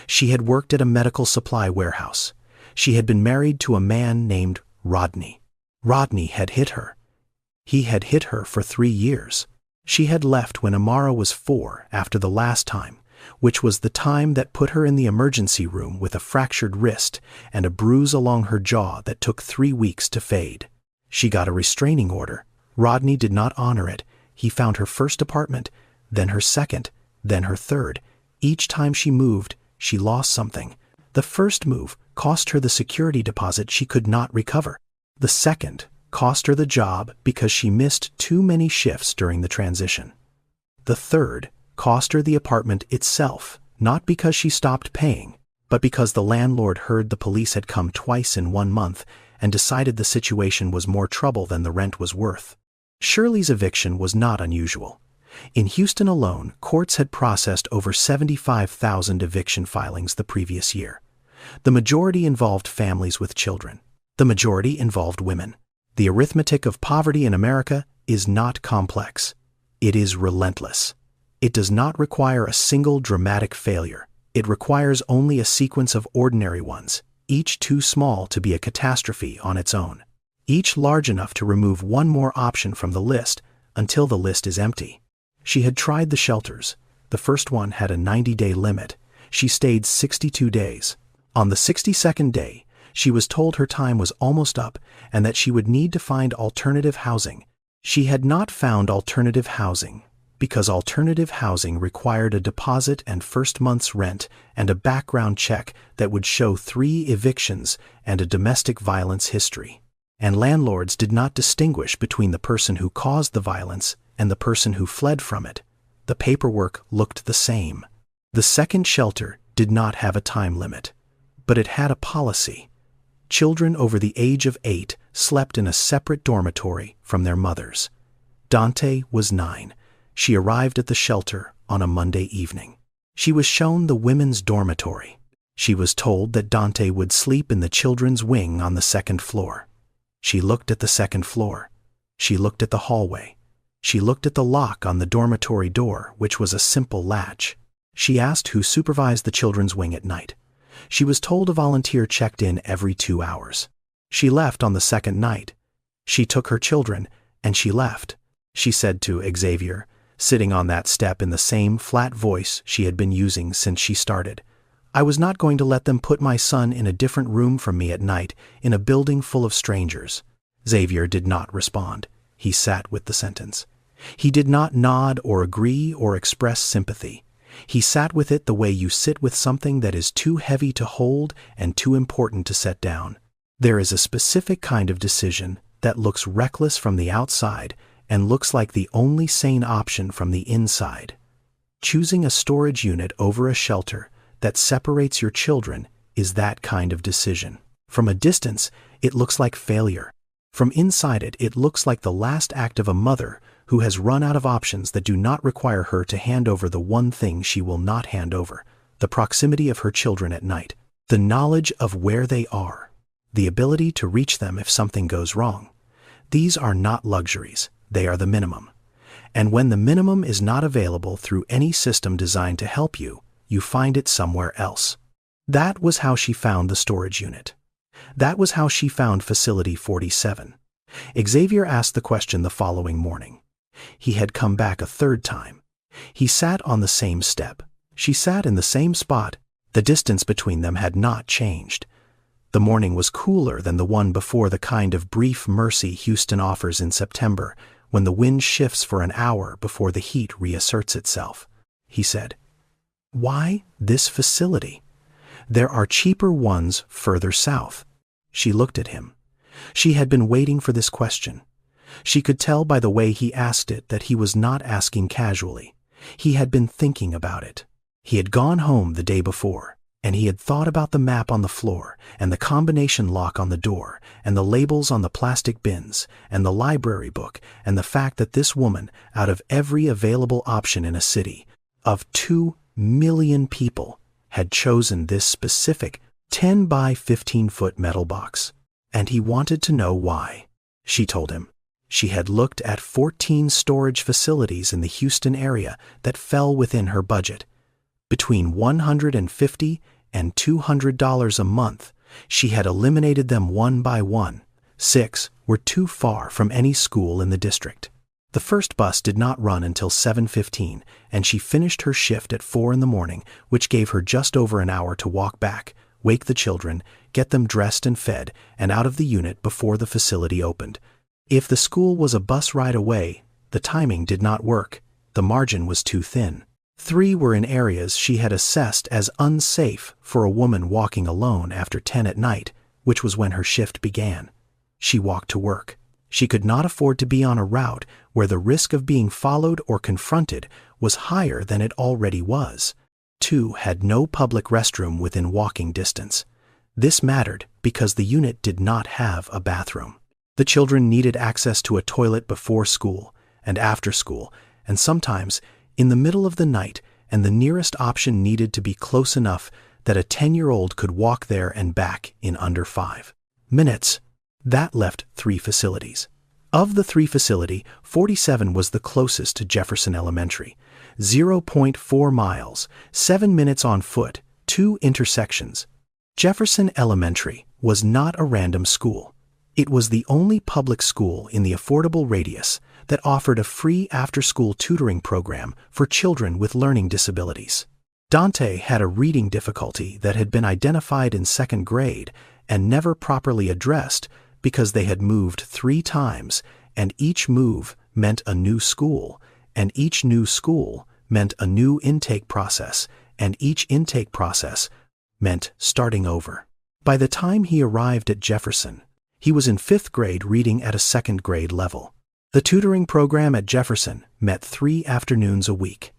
She had worked at a medical supply warehouse. She had been married to a man named Rodney. Rodney had hit her. He had hit her for 3 years. She had left when Amara was 4 after the last time, which was the time that put her in the emergency room with a fractured wrist and a bruise along her jaw that took 3 weeks to fade. She got a restraining order. Rodney did not honor it. He found her first apartment, then her second, then her third. Each time she moved, she lost something. The first move cost her the security deposit she could not recover. The second cost her the job because she missed too many shifts during the transition. The third cost her the apartment itself, not because she stopped paying, but because the landlord heard the police had come twice in 1 month and decided the situation was more trouble than the rent was worth. Shirley's eviction was not unusual. In Houston alone, courts had processed over 75,000 eviction filings the previous year. The majority involved families with children. The majority involved women. The arithmetic of poverty in America is not complex. It is relentless. It does not require a single dramatic failure. It requires only a sequence of ordinary ones, each too small to be a catastrophe on its own, each large enough to remove one more option from the list until the list is empty. She had tried the shelters. The first one had a 90-day limit. She stayed 62 days. On the 62nd day, she was told her time was almost up and that she would need to find alternative housing. She had not found alternative housing because alternative housing required a deposit and first month's rent and a background check that would show 3 evictions and a domestic violence history. And landlords did not distinguish between the person who caused the violence and the person who fled from it. The paperwork looked the same. The second shelter did not have a time limit, but it had a policy. Children over the age of 8 slept in a separate dormitory from their mothers. Dante was 9. She arrived at the shelter on a Monday evening. She was shown the women's dormitory. She was told that Dante would sleep in the children's wing on the 2nd floor. She looked at the 2nd floor. She looked at the hallway. She looked at the lock on the dormitory door, which was a simple latch. She asked who supervised the children's wing at night. She was told a volunteer checked in every 2 hours. She left on the 2nd night. She took her children, and she left. She said to Xavier, sitting on that step in the same flat voice she had been using since she started, "I was not going to let them put my son in a different room from me at night in a building full of strangers." Xavier did not respond. He sat with the sentence. He did not nod or agree or express sympathy. He sat with it the way you sit with something that is too heavy to hold and too important to set down. There is a specific kind of decision that looks reckless from the outside and looks like the only sane option from the inside. Choosing a storage unit over a shelter that separates your children is that kind of decision. From a distance, it looks like failure. From inside it, it looks like the last act of a mother who has run out of options that do not require her to hand over the one thing she will not hand over: the proximity of her children at night, the knowledge of where they are, the ability to reach them if something goes wrong. These are not luxuries, they are the minimum. And when the minimum is not available through any system designed to help you, you find it somewhere else. That was how she found the storage unit. That was how she found Facility 47. Xavier asked the question the following morning. He had come back a 3rd time. He sat on the same step. She sat in the same spot. The distance between them had not changed. The morning was cooler than the one before, the kind of brief mercy Houston offers in September when the wind shifts for an hour before the heat reasserts itself. He said, "Why this facility? There are cheaper ones further south." She looked at him. She had been waiting for this question. She could tell by the way he asked it that he was not asking casually. He had been thinking about it. He had gone home the day before, and he had thought about the map on the floor, and the combination lock on the door, and the labels on the plastic bins, and the library book, and the fact that this woman, out of every available option in a city of 2 million people, had chosen this specific 10 by 15-foot metal box. And he wanted to know why. She told him. She had looked at 14 storage facilities in the Houston area that fell within her budget. Between $150 and $200 a month, she had eliminated them one by one. 6 were too far from any school in the district. The first bus did not run until 7:15, and she finished her shift at 4 in the morning, which gave her just over an hour to walk back, wake the children, get them dressed and fed, and out of the unit before the facility opened. If the school was a bus ride away, the timing did not work. The margin was too thin. 3 were in areas she had assessed as unsafe for a woman walking alone after 10 at night, which was when her shift began. She walked to work. She could not afford to be on a route where the risk of being followed or confronted was higher than it already was. 2 had no public restroom within walking distance. This mattered because the unit did not have a bathroom. The children needed access to a toilet before school and after school, and sometimes in the middle of the night, and the nearest option needed to be close enough that a 10-year-old could walk there and back in under 5 minutes. That left 3 facilities. Of the 3 facilities, 47 was the closest to Jefferson Elementary, 0.4 miles, 7 minutes on foot, 2 intersections. Jefferson Elementary was not a random school. It was the only public school in the affordable radius that offered a free after-school tutoring program for children with learning disabilities. Dante had a reading difficulty that had been identified in 2nd grade and never properly addressed because they had moved 3 times, and each move meant a new school, and each new school meant a new intake process, and each intake process meant starting over. By the time he arrived at Jefferson, he was in 5th grade reading at a 2nd grade level. The tutoring program at Jefferson met 3 afternoons a week.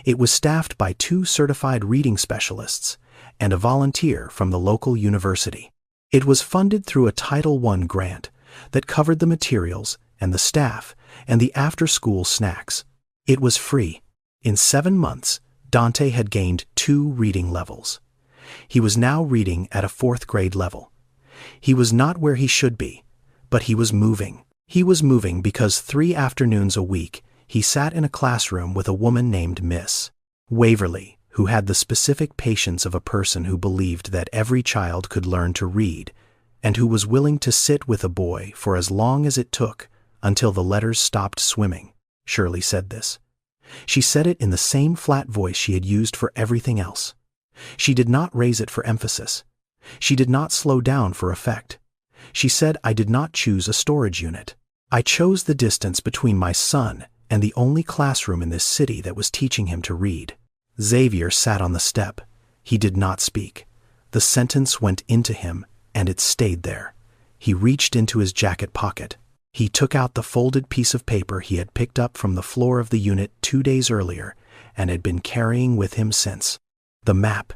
It was staffed by 2 certified reading specialists and a volunteer from the local university. It was funded through a Title I grant that covered the materials and the staff and the after-school snacks. It was free. In 7 months, Dante had gained 2 reading levels. He was now reading at a 4th grade level. He was not where he should be, but he was moving. He was moving because 3 afternoons a week, he sat in a classroom with a woman named Miss Waverly, who had the specific patience of a person who believed that every child could learn to read, and who was willing to sit with a boy for as long as it took until the letters stopped swimming. Shirley said this. She said it in the same flat voice she had used for everything else. She did not raise it for emphasis. She did not slow down for effect. She said, "I did not choose a storage unit. I chose the distance between my son and the only classroom in this city that was teaching him to read." Xavier sat on the step. He did not speak. The sentence went into him, and it stayed there. He reached into his jacket pocket. He took out the folded piece of paper he had picked up from the floor of the unit 2 days earlier and had been carrying with him since. The map.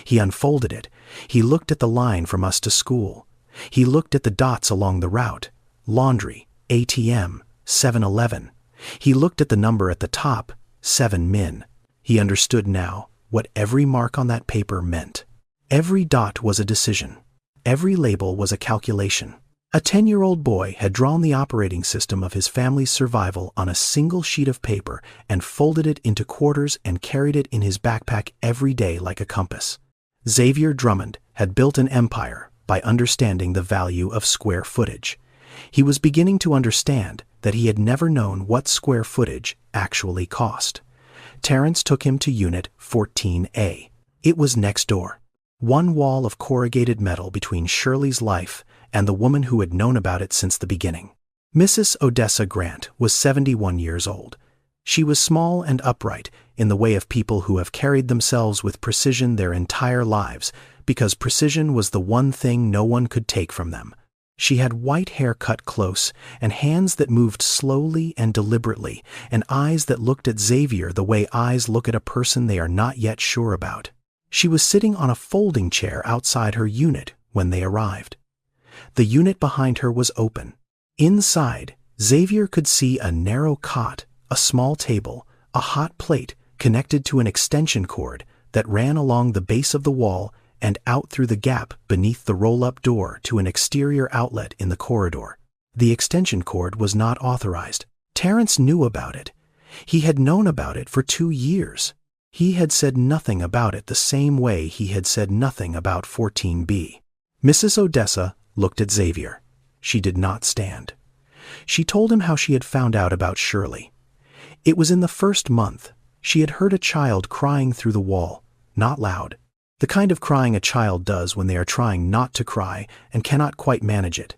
He unfolded it. He looked at the line from us to school. He looked at the dots along the route. Laundry, ATM, 7-Eleven. He looked at the number at the top, 7 Min. He understood now what every mark on that paper meant. Every dot was a decision. Every label was a calculation. A 10-year-old boy had drawn the operating system of his family's survival on a single sheet of paper and folded it into quarters and carried it in his backpack every day like a compass. Xavier Drummond had built an empire by understanding the value of square footage. He was beginning to understand that he had never known what square footage actually cost. Terrence took him to Unit 14A. It was next door. 1 wall of corrugated metal between Shirley's life and the woman who had known about it since the beginning. Mrs. Odessa Grant was 71 years old. She was small and upright in the way of people who have carried themselves with precision their entire lives because precision was the one thing no one could take from them. She had white hair cut close and hands that moved slowly and deliberately and eyes that looked at Xavier the way eyes look at a person they are not yet sure about. She was sitting on a folding chair outside her unit when they arrived. The unit behind her was open. Inside, Xavier could see a narrow cot, a small table, a hot plate connected to an extension cord that ran along the base of the wall and out through the gap beneath the roll-up door to an exterior outlet in the corridor. The extension cord was not authorized. Terrence knew about it. He had known about it for 2 years. He had said nothing about it the same way he had said nothing about 14B. Mrs. Odessa looked at Xavier. She did not stand. She told him how she had found out about Shirley. It was in the first month. She had heard a child crying through the wall, not loud. The kind of crying a child does when they are trying not to cry and cannot quite manage it.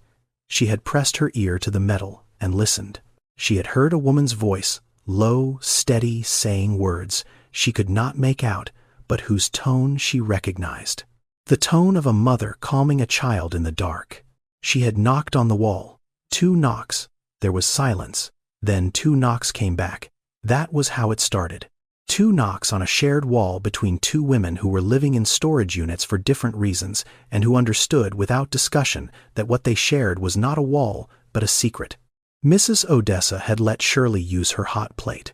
She had pressed her ear to the metal and listened. She had heard a woman's voice, low, steady, saying words she could not make out, but whose tone she recognized. The tone of a mother calming a child in the dark. She had knocked on the wall. 2 knocks. There was silence. Then 2 knocks came back. That was how it started. 2 knocks on a shared wall between 2 women who were living in storage units for different reasons and who understood without discussion that what they shared was not a wall, but a secret. Mrs. Odessa had let Shirley use her hot plate.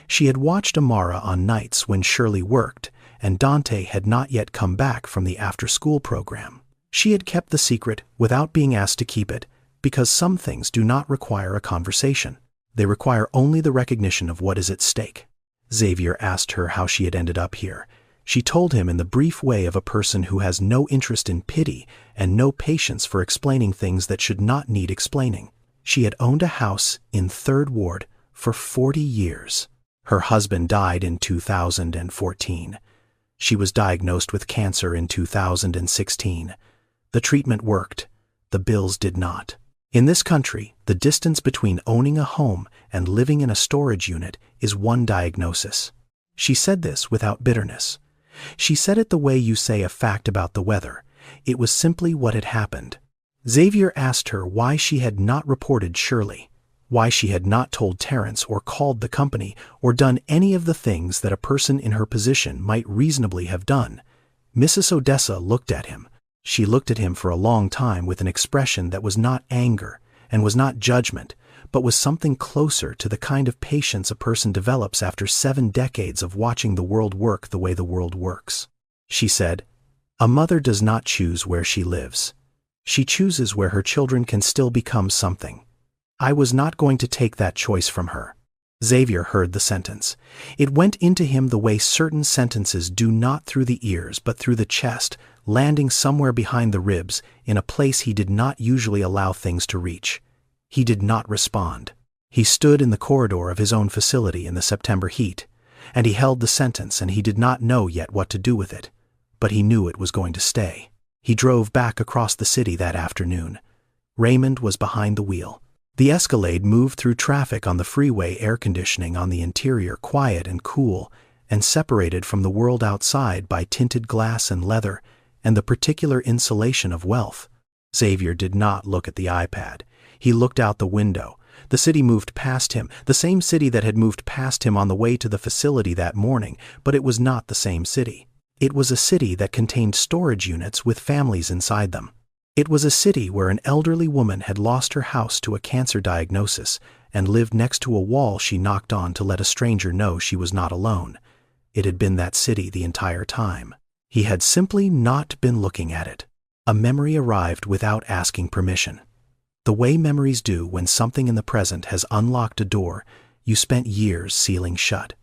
She had watched Amara on nights when Shirley worked, and Dante had not yet come back from the after-school program. She had kept the secret without being asked to keep it, because some things do not require a conversation. They require only the recognition of what is at stake. Xavier asked her how she had ended up here. She told him in the brief way of a person who has no interest in pity and no patience for explaining things that should not need explaining. She had owned a house in 3rd Ward for 40 years. Her husband died in 2014. She was diagnosed with cancer in 2016. The treatment worked. The bills did not. In this country, the distance between owning a home and living in a storage unit is 1 diagnosis. She said this without bitterness. She said it the way you say a fact about the weather. It was simply what had happened. Xavier asked her why she had not reported Shirley, why she had not told Terence or called the company or done any of the things that a person in her position might reasonably have done. Mrs. Odessa looked at him. She looked at him for a long time with an expression that was not anger and was not judgment, but was something closer to the kind of patience a person develops after 7 decades of watching the world work the way the world works. She said, "A mother does not choose where she lives. She chooses where her children can still become something. I was not going to take that choice from her." Xavier heard the sentence. It went into him the way certain sentences do, not through the ears but through the chest, landing somewhere behind the ribs in a place he did not usually allow things to reach. He did not respond. He stood in the corridor of his own facility in the September heat, and he held the sentence, and he did not know yet what to do with it, but he knew it was going to stay. He drove back across the city that afternoon. Raymond was behind the wheel. The Escalade moved through traffic on the freeway, air conditioning on the interior quiet and cool, and separated from the world outside by tinted glass and leather and the particular insulation of wealth. Xavier did not look at the iPad. He looked out the window. The city moved past him, the same city that had moved past him on the way to the facility that morning, but it was not the same city. It was a city that contained storage units with families inside them. It was a city where an elderly woman had lost her house to a cancer diagnosis and lived next to a wall she knocked on to let a stranger know she was not alone. It had been that city the entire time. He had simply not been looking at it. A memory arrived without asking permission. The way memories do when something in the present has unlocked a door you spent years sealing shut.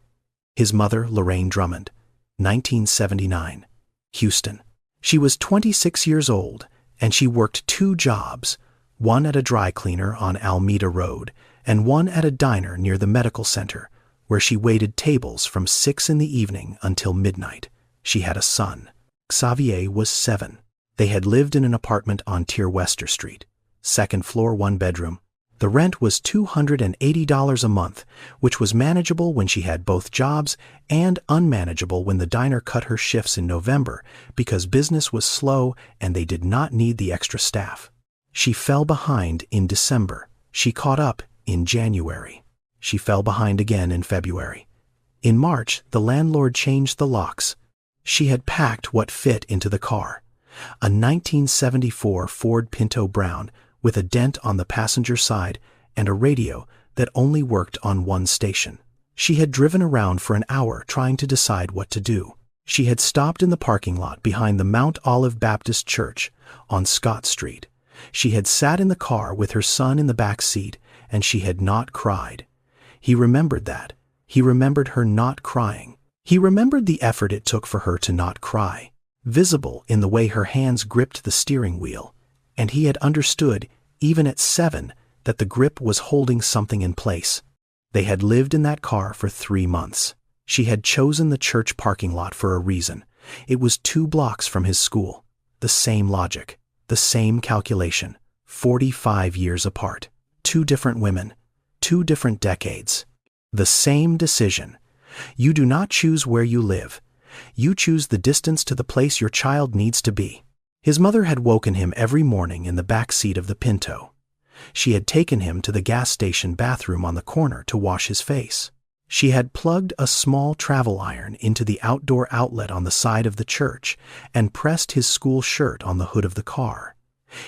His mother, Lorraine Drummond, 1979, Houston. She was 26 years old, and she worked 2 jobs, one at a dry cleaner on Alameda Road and one at a diner near the medical center, where she waited tables from 6 in the evening until midnight. She had a son. Xavier was 7. They had lived in an apartment on Wester Street, 2nd floor, 1 bedroom. The rent was $280 a month, which was manageable when she had both jobs and unmanageable when the diner cut her shifts in November because business was slow and they did not need the extra staff. She fell behind in December. She caught up in January. She fell behind again in February. In March, the landlord changed the locks. She had packed what fit into the car, a 1974 Ford Pinto Brown with a dent on the passenger side and a radio that only worked on 1 station. She had driven around for an hour trying to decide what to do. She had stopped in the parking lot behind the Mount Olive Baptist Church on Scott Street. She had sat in the car with her son in the back seat, and she had not cried. He remembered that. He remembered her not crying. He remembered the effort it took for her to not cry, visible in the way her hands gripped the steering wheel. And he had understood, even at 7, that the grip was holding something in place. They had lived in that car for 3 months. She had chosen the church parking lot for a reason. It was 2 blocks from his school. The same logic, the same calculation, 45 years apart. 2 different women, 2 different decades. The same decision. You do not choose where you live. You choose the distance to the place your child needs to be. His mother had woken him every morning in the back seat of the Pinto. She had taken him to the gas station bathroom on the corner to wash his face. She had plugged a small travel iron into the outdoor outlet on the side of the church and pressed his school shirt on the hood of the car.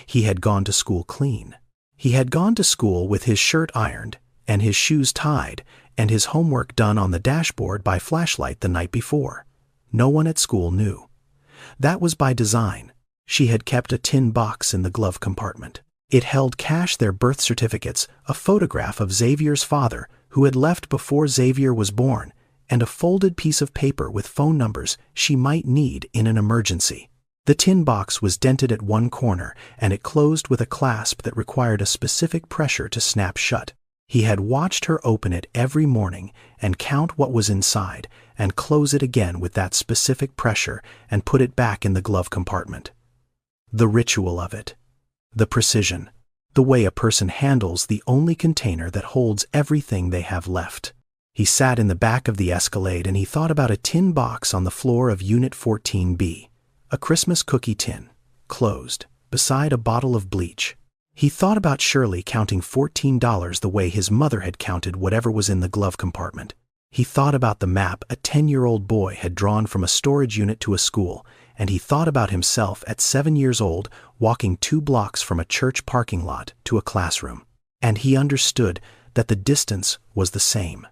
He had gone to school clean. He had gone to school with his shirt ironed and his shoes tied and his homework done on the dashboard by flashlight the night before. No one at school knew. That was by design. She had kept a tin box in the glove compartment. It held cash, their birth certificates, a photograph of Xavier's father, who had left before Xavier was born, and a folded piece of paper with phone numbers she might need in an emergency. The tin box was dented at one corner, and it closed with a clasp that required a specific pressure to snap shut. He had watched her open it every morning and count what was inside, and close it again with that specific pressure and put it back in the glove compartment. The ritual of it. The precision. The way a person handles the only container that holds everything they have left. He sat in the back of the Escalade and he thought about a tin box on the floor of Unit 14B. A Christmas cookie tin, closed, beside a bottle of bleach. He thought about Shirley counting $14 the way his mother had counted whatever was in the glove compartment. He thought about the map a 10-year-old boy had drawn from a storage unit to a school, and he thought about himself at 7 years old walking 2 blocks from a church parking lot to a classroom. And he understood that the distance was the same.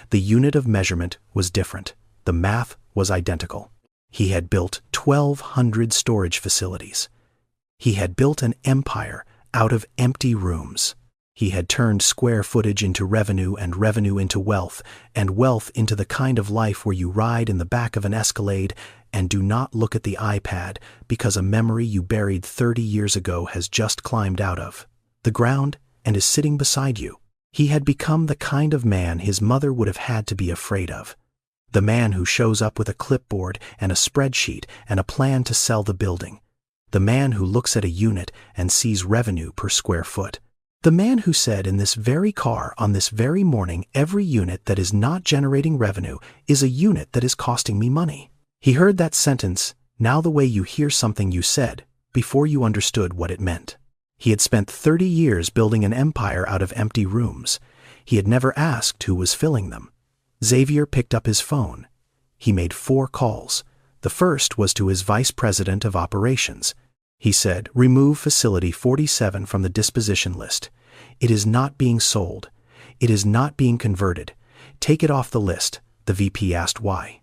The unit of measurement was different. The math was identical. He had built 1,200 storage facilities. He had built an empire out of empty rooms. He had turned square footage into revenue and revenue into wealth, and wealth into the kind of life where you ride in the back of an Escalade and do not look at the iPad because a memory you buried 30 years ago has just climbed out of the ground and is sitting beside you. He had become the kind of man his mother would have had to be afraid of. The man who shows up with a clipboard and a spreadsheet and a plan to sell the building. The man who looks at a unit and sees revenue per square foot. The man who said in this very car on this very morning, every unit that is not generating revenue is a unit that is costing me money. He heard that sentence, now the way you hear something you said, before you understood what it meant. He had spent 30 years building an empire out of empty rooms. He had never asked who was filling them. Xavier picked up his phone. He made 4 calls. The first was to his vice president of operations. He said, "Remove facility 47 from the disposition list. It is not being sold. It is not being converted. Take it off the list." The VP asked why.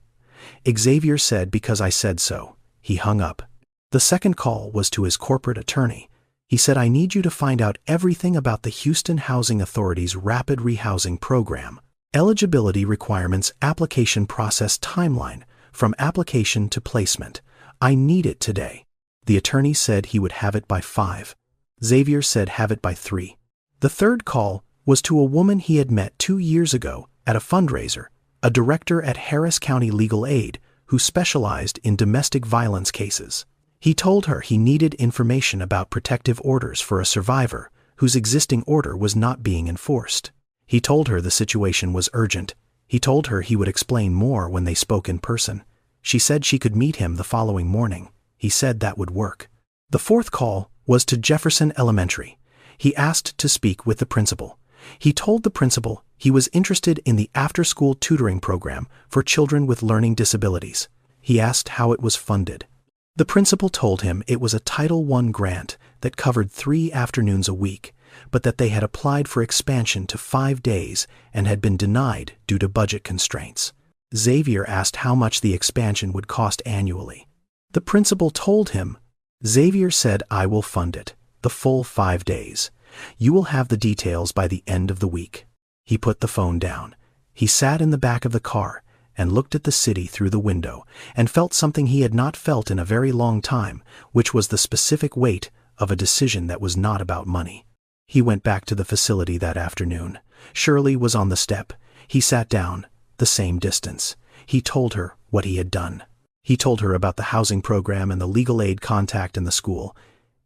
Xavier said, "Because I said so." He hung up. The second call was to his corporate attorney. He said, "I need you to find out everything about the Houston Housing Authority's rapid rehousing program. Eligibility requirements, application process timeline, from application to placement. I need it today." The attorney said he would have it by 5. Xavier said have it by 3. The third call was to a woman he had met 2 years ago at a fundraiser, a director at Harris County Legal Aid who specialized in domestic violence cases. He told her he needed information about protective orders for a survivor whose existing order was not being enforced. He told her the situation was urgent. He told her he would explain more when they spoke in person. She said she could meet him the following morning. He said that would work. The fourth call was to Jefferson Elementary. He asked to speak with the principal. He told the principal he was interested in the after-school tutoring program for children with learning disabilities. He asked how it was funded. The principal told him it was a Title I grant that covered 3 afternoons a week, but that they had applied for expansion to 5 days and had been denied due to budget constraints. Xavier asked how much the expansion would cost annually. The principal told him, Xavier said, "I will fund it, the full 5 days. You will have the details by the end of the week." He put the phone down. He sat in the back of the car and looked at the city through the window and felt something he had not felt in a very long time, which was the specific weight of a decision that was not about money. He went back to the facility that afternoon. Shirley was on the step. He sat down, the same distance. He told her what he had done. He told her about the housing program and the legal aid contact in the school.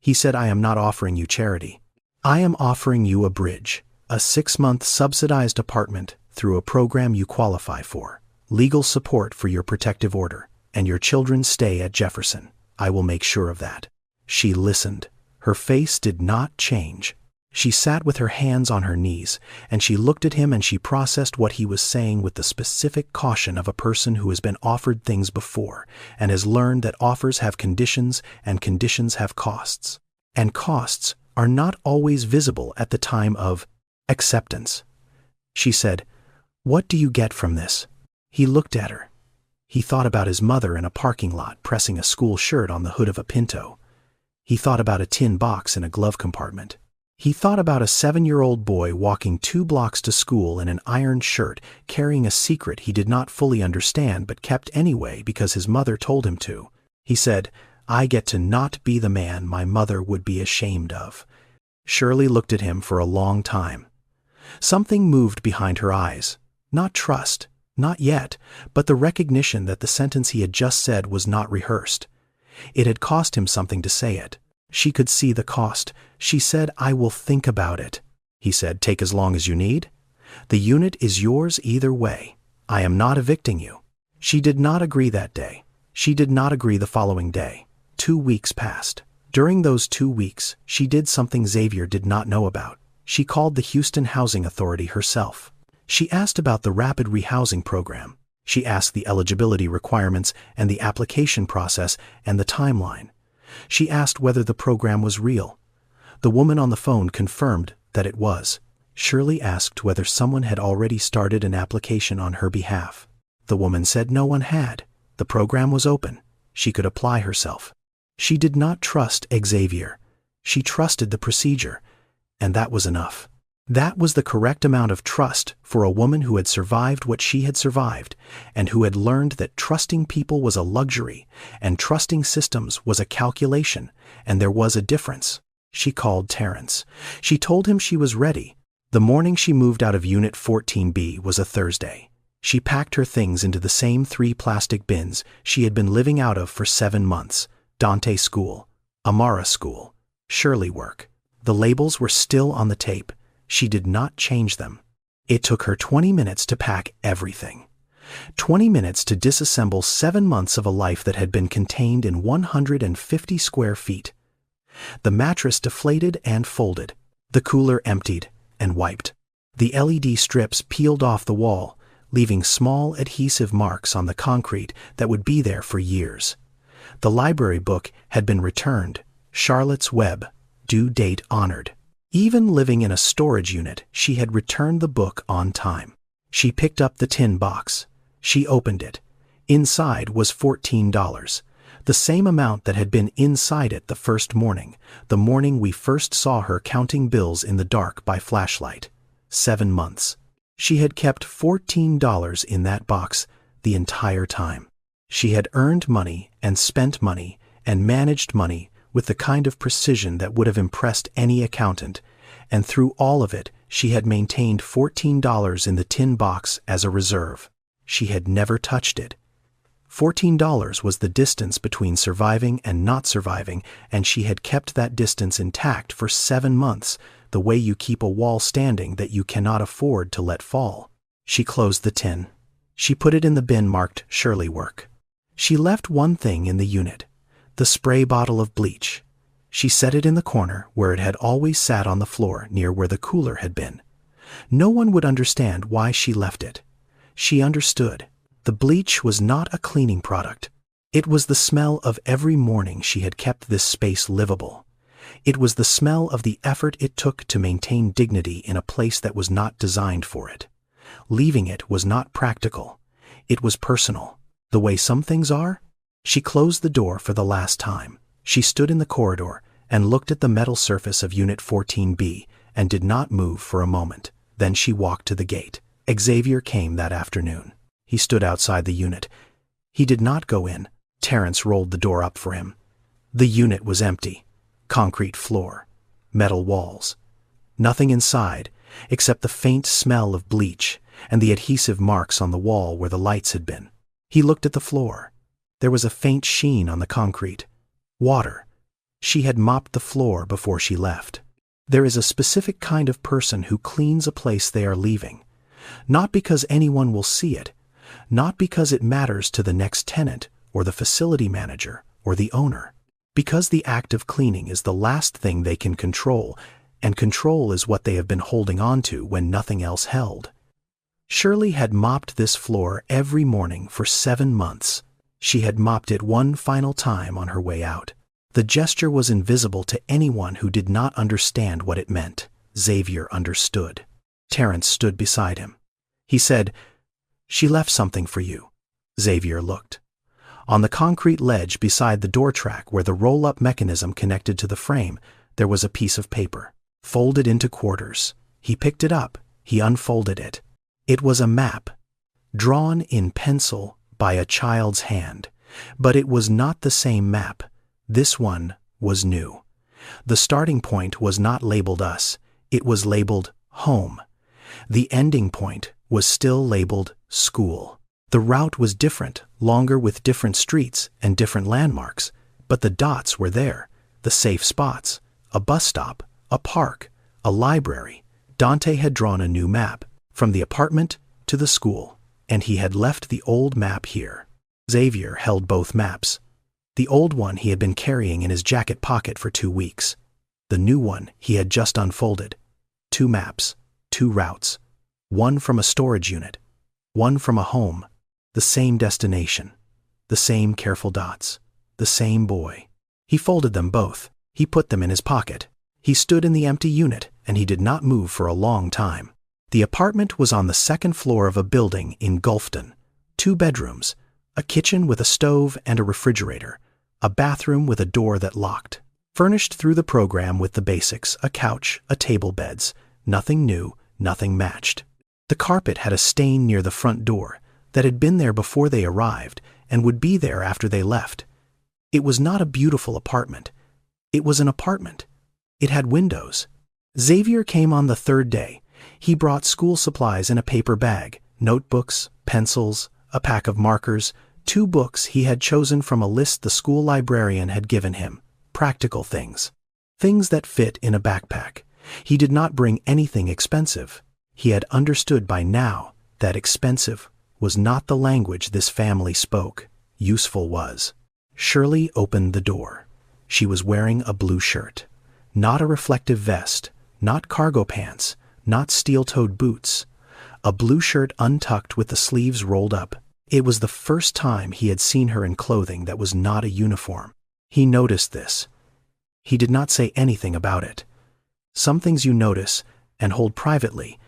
He said, "I am not offering you charity. I am offering you a bridge, a 6-month subsidized apartment through a program you qualify for, legal support for your protective order, and your children's stay at Jefferson. I will make sure of that." She listened. Her face did not change. She sat with her hands on her knees, and she looked at him and she processed what he was saying with the specific caution of a person who has been offered things before and has learned that offers have conditions and conditions have costs. And costs are not always visible at the time of acceptance. She said, "What do you get from this?" He looked at her. He thought about his mother in a parking lot pressing a school shirt on the hood of a Pinto. He thought about a tin box in a glove compartment. He thought about a 7-year-old boy walking 2 blocks to school in an ironed shirt, carrying a secret he did not fully understand but kept anyway because his mother told him to. He said, "I get to not be the man my mother would be ashamed of." Shirley looked at him for a long time. Something moved behind her eyes. Not trust, not yet, but the recognition that the sentence he had just said was not rehearsed. It had cost him something to say it. She could see the cost. She said, "I will think about it." He said, "Take as long as you need. The unit is yours either way. I am not evicting you." She did not agree that day. She did not agree the following day. 2 weeks passed. During those 2 weeks, she did something Xavier did not know about. She called the Houston Housing Authority herself. She asked about the rapid rehousing program. She asked the eligibility requirements and the application process and the timeline. She asked whether the program was real. The woman on the phone confirmed that it was. Shirley asked whether someone had already started an application on her behalf. The woman said no one had. The program was open. She could apply herself. She did not trust Xavier. She trusted the procedure, and that was enough. That was the correct amount of trust for a woman who had survived what she had survived and who had learned that trusting people was a luxury and trusting systems was a calculation, and there was a difference. She called Terrence. She told him she was ready. The morning she moved out of Unit 14B was a Thursday. She packed her things into the same 3 plastic bins she had been living out of for 7 months. Dante School, Amara School, Shirley Work. The labels were still on the tape. She did not change them. It took her 20 minutes to pack everything. 20 minutes to disassemble 7 months of a life that had been contained in 150 square feet. The mattress deflated and folded. The cooler emptied and wiped. The LED strips peeled off the wall, leaving small adhesive marks on the concrete that would be there for years. The library book had been returned. Charlotte's Web, due date honored. Even living in a storage unit, she had returned the book on time. She picked up the tin box. She opened it. Inside was $14, the same amount that had been inside it the first morning, the morning we first saw her counting bills in the dark by flashlight. 7 months. She had kept $14 in that box the entire time. She had earned money and spent money and managed money with the kind of precision that would have impressed any accountant, and through all of it, she had maintained $14 in the tin box as a reserve. She had never touched it. $14 was the distance between surviving and not surviving, and she had kept that distance intact for 7 months, the way you keep a wall standing that you cannot afford to let fall. She closed the tin. She put it in the bin marked Shirley Work. She left one thing in the unit. The spray bottle of bleach. She set it in the corner where it had always sat on the floor near where the cooler had been. No one would understand why she left it. She understood. The bleach was not a cleaning product. It was the smell of every morning she had kept this space livable. It was the smell of the effort it took to maintain dignity in a place that was not designed for it. Leaving it was not practical. It was personal. The way some things are. She closed the door for the last time. She stood in the corridor and looked at the metal surface of Unit 14B and did not move for a moment. Then she walked to the gate. Xavier came that afternoon. He stood outside the unit. He did not go in. Terrence rolled the door up for him. The unit was empty. Concrete floor. Metal walls. Nothing inside, except the faint smell of bleach and the adhesive marks on the wall where the lights had been. He looked at the floor. There was a faint sheen on the concrete. Water. She had mopped the floor before she left. There is a specific kind of person who cleans a place they are leaving, not because anyone will see it, not because it matters to the next tenant or the facility manager or the owner, because the act of cleaning is the last thing they can control, and control is what they have been holding on to when nothing else held. Shirley had mopped this floor every morning for 7 months. She had mopped it one final time on her way out. The gesture was invisible to anyone who did not understand what it meant. Xavier understood. Terence stood beside him. He said, "She left something for you." Xavier looked. On the concrete ledge beside the door track where the roll-up mechanism connected to the frame, there was a piece of paper, folded into quarters. He picked it up. He unfolded it. It was a map, drawn in pencil by a child's hand, but it was not the same map. This one was new. The starting point was not labeled us. It was labeled home. The ending point was still labeled school. The route was different, longer with different streets and different landmarks, but the dots were there, the safe spots, a bus stop, a park, a library. Dante had drawn a new map, from the apartment to the school, and he had left the old map here. Xavier held both maps. The old one he had been carrying in his jacket pocket for 2 weeks. The new one he had just unfolded. 2 maps, 2 routes. One from a storage unit, one from a home. The same destination, the same careful dots, the same boy. He folded them both. He put them in his pocket. He stood in the empty unit, and he did not move for a long time. The apartment was on the 2nd floor of a building in Gulfton. 2 bedrooms, a kitchen with a stove and a refrigerator, a bathroom with a door that locked. Furnished through the program with the basics, a couch, a table, beds. Nothing new, nothing matched. The carpet had a stain near the front door that had been there before they arrived and would be there after they left. It was not a beautiful apartment. It was an apartment. It had windows. Xavier came on the 3rd day. He brought school supplies in a paper bag, notebooks, pencils, a pack of markers, 2 books he had chosen from a list the school librarian had given him, practical things. Things that fit in a backpack. He did not bring anything expensive. He had understood by now that expensive was not the language this family spoke. Useful was. Shirley opened the door. She was wearing a blue shirt. Not a reflective vest, not cargo pants, not steel-toed boots. A blue shirt untucked with the sleeves rolled up. It was the first time he had seen her in clothing that was not a uniform. He noticed this. He did not say anything about it. Some things you notice and hold privately,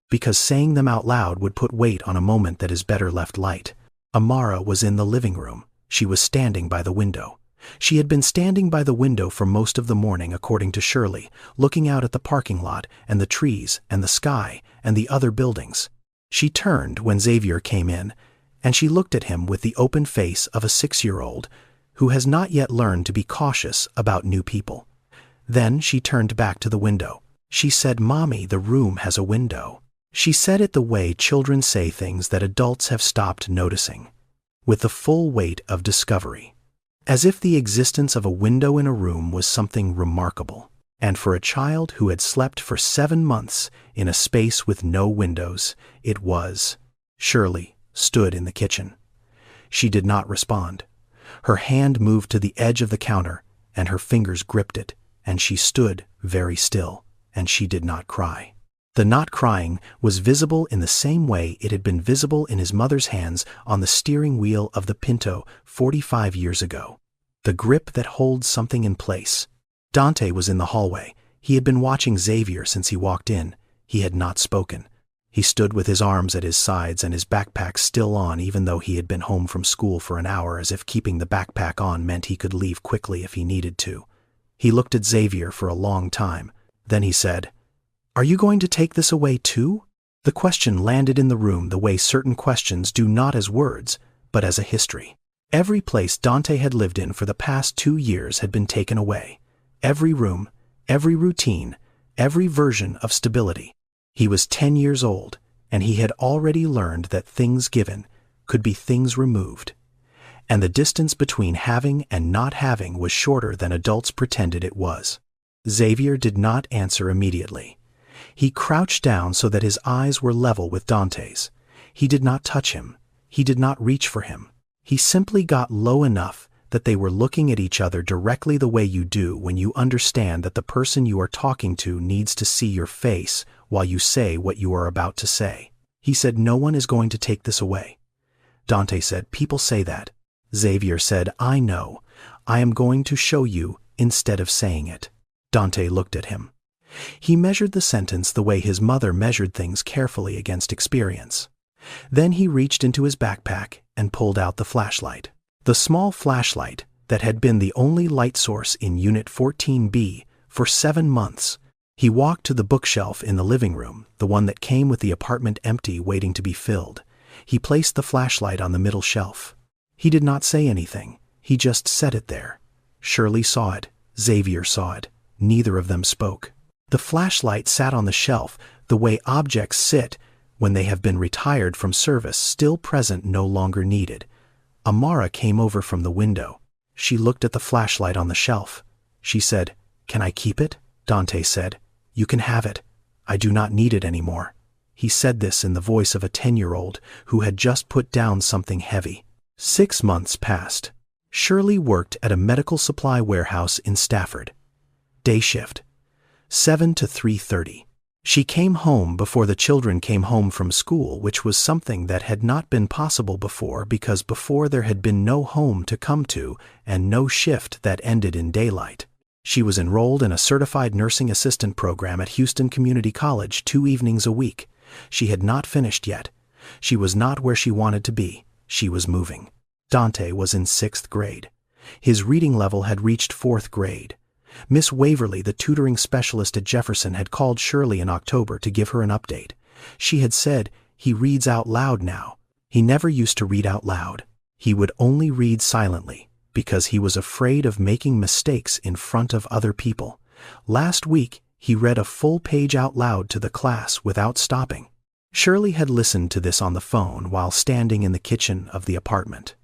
because saying them out loud would put weight on a moment that is better left light. Amara was in the living room. She was standing by the window. She had been standing by the window for most of the morning, according to Shirley, looking out at the parking lot and the trees and the sky and the other buildings. She turned when Xavier came in, and she looked at him with the open face of a 6-year-old who has not yet learned to be cautious about new people. Then she turned back to the window. She said, "Mommy, the room has a window." She said it the way children say things that adults have stopped noticing, with the full weight of discovery, as if the existence of a window in a room was something remarkable. And for a child who had slept for 7 months in a space with no windows, it was. Shirley stood in the kitchen. She did not respond. Her hand moved to the edge of the counter, and her fingers gripped it, and she stood very still, and she did not cry. The not crying was visible in the same way it had been visible in his mother's hands on the steering wheel of the Pinto 45 years ago. The grip that holds something in place. Dante was in the hallway. He had been watching Xavier since he walked in. He had not spoken. He stood with his arms at his sides and his backpack still on, even though he had been home from school for an hour, as if keeping the backpack on meant he could leave quickly if he needed to. He looked at Xavier for a long time. Then he said, "Are you going to take this away too?" The question landed in the room the way certain questions do, not as words, but as a history. Every place Dante had lived in for the past 2 years had been taken away. Every room, every routine, every version of stability. He was 10 years old, and he had already learned that things given could be things removed. And the distance between having and not having was shorter than adults pretended it was. Xavier did not answer immediately. He crouched down so that his eyes were level with Dante's. He did not touch him. He did not reach for him. He simply got low enough that they were looking at each other directly the way you do when you understand that the person you are talking to needs to see your face while you say what you are about to say. He said, "No one is going to take this away." Dante said, "People say that." Xavier said, "I know. I am going to show you instead of saying it." Dante looked at him. He measured the sentence the way his mother measured things carefully against experience. Then he reached into his backpack and pulled out the flashlight. The small flashlight that had been the only light source in Unit 14B for 7 months. He walked to the bookshelf in the living room, the one that came with the apartment empty waiting to be filled. He placed the flashlight on the middle shelf. He did not say anything. He just set it there. Shirley saw it. Xavier saw it. Neither of them spoke. The flashlight sat on the shelf the way objects sit when they have been retired from service, still present, no longer needed. Amara came over from the window. She looked at the flashlight on the shelf. She said, "Can I keep it?" Dante said, "You can have it. I do not need it anymore." He said this in the voice of a 10-year-old who had just put down something heavy. 6 months passed. Shirley worked at a medical supply warehouse in Stafford. Day shift, 7 to 3:30. She came home before the children came home from school, which was something that had not been possible before because before there had been no home to come to and no shift that ended in daylight. She was enrolled in a certified nursing assistant program at Houston Community College 2 evenings a week. She had not finished yet. She was not where she wanted to be. She was moving. Dante was in 6th grade. His reading level had reached 4th grade. Miss Waverly, the tutoring specialist at Jefferson, had called Shirley in October to give her an update. She had said, "He reads out loud now. He never used to read out loud. He would only read silently because he was afraid of making mistakes in front of other people. Last week, he read a full page out loud to the class without stopping." Shirley had listened to this on the phone while standing in the kitchen of the apartment.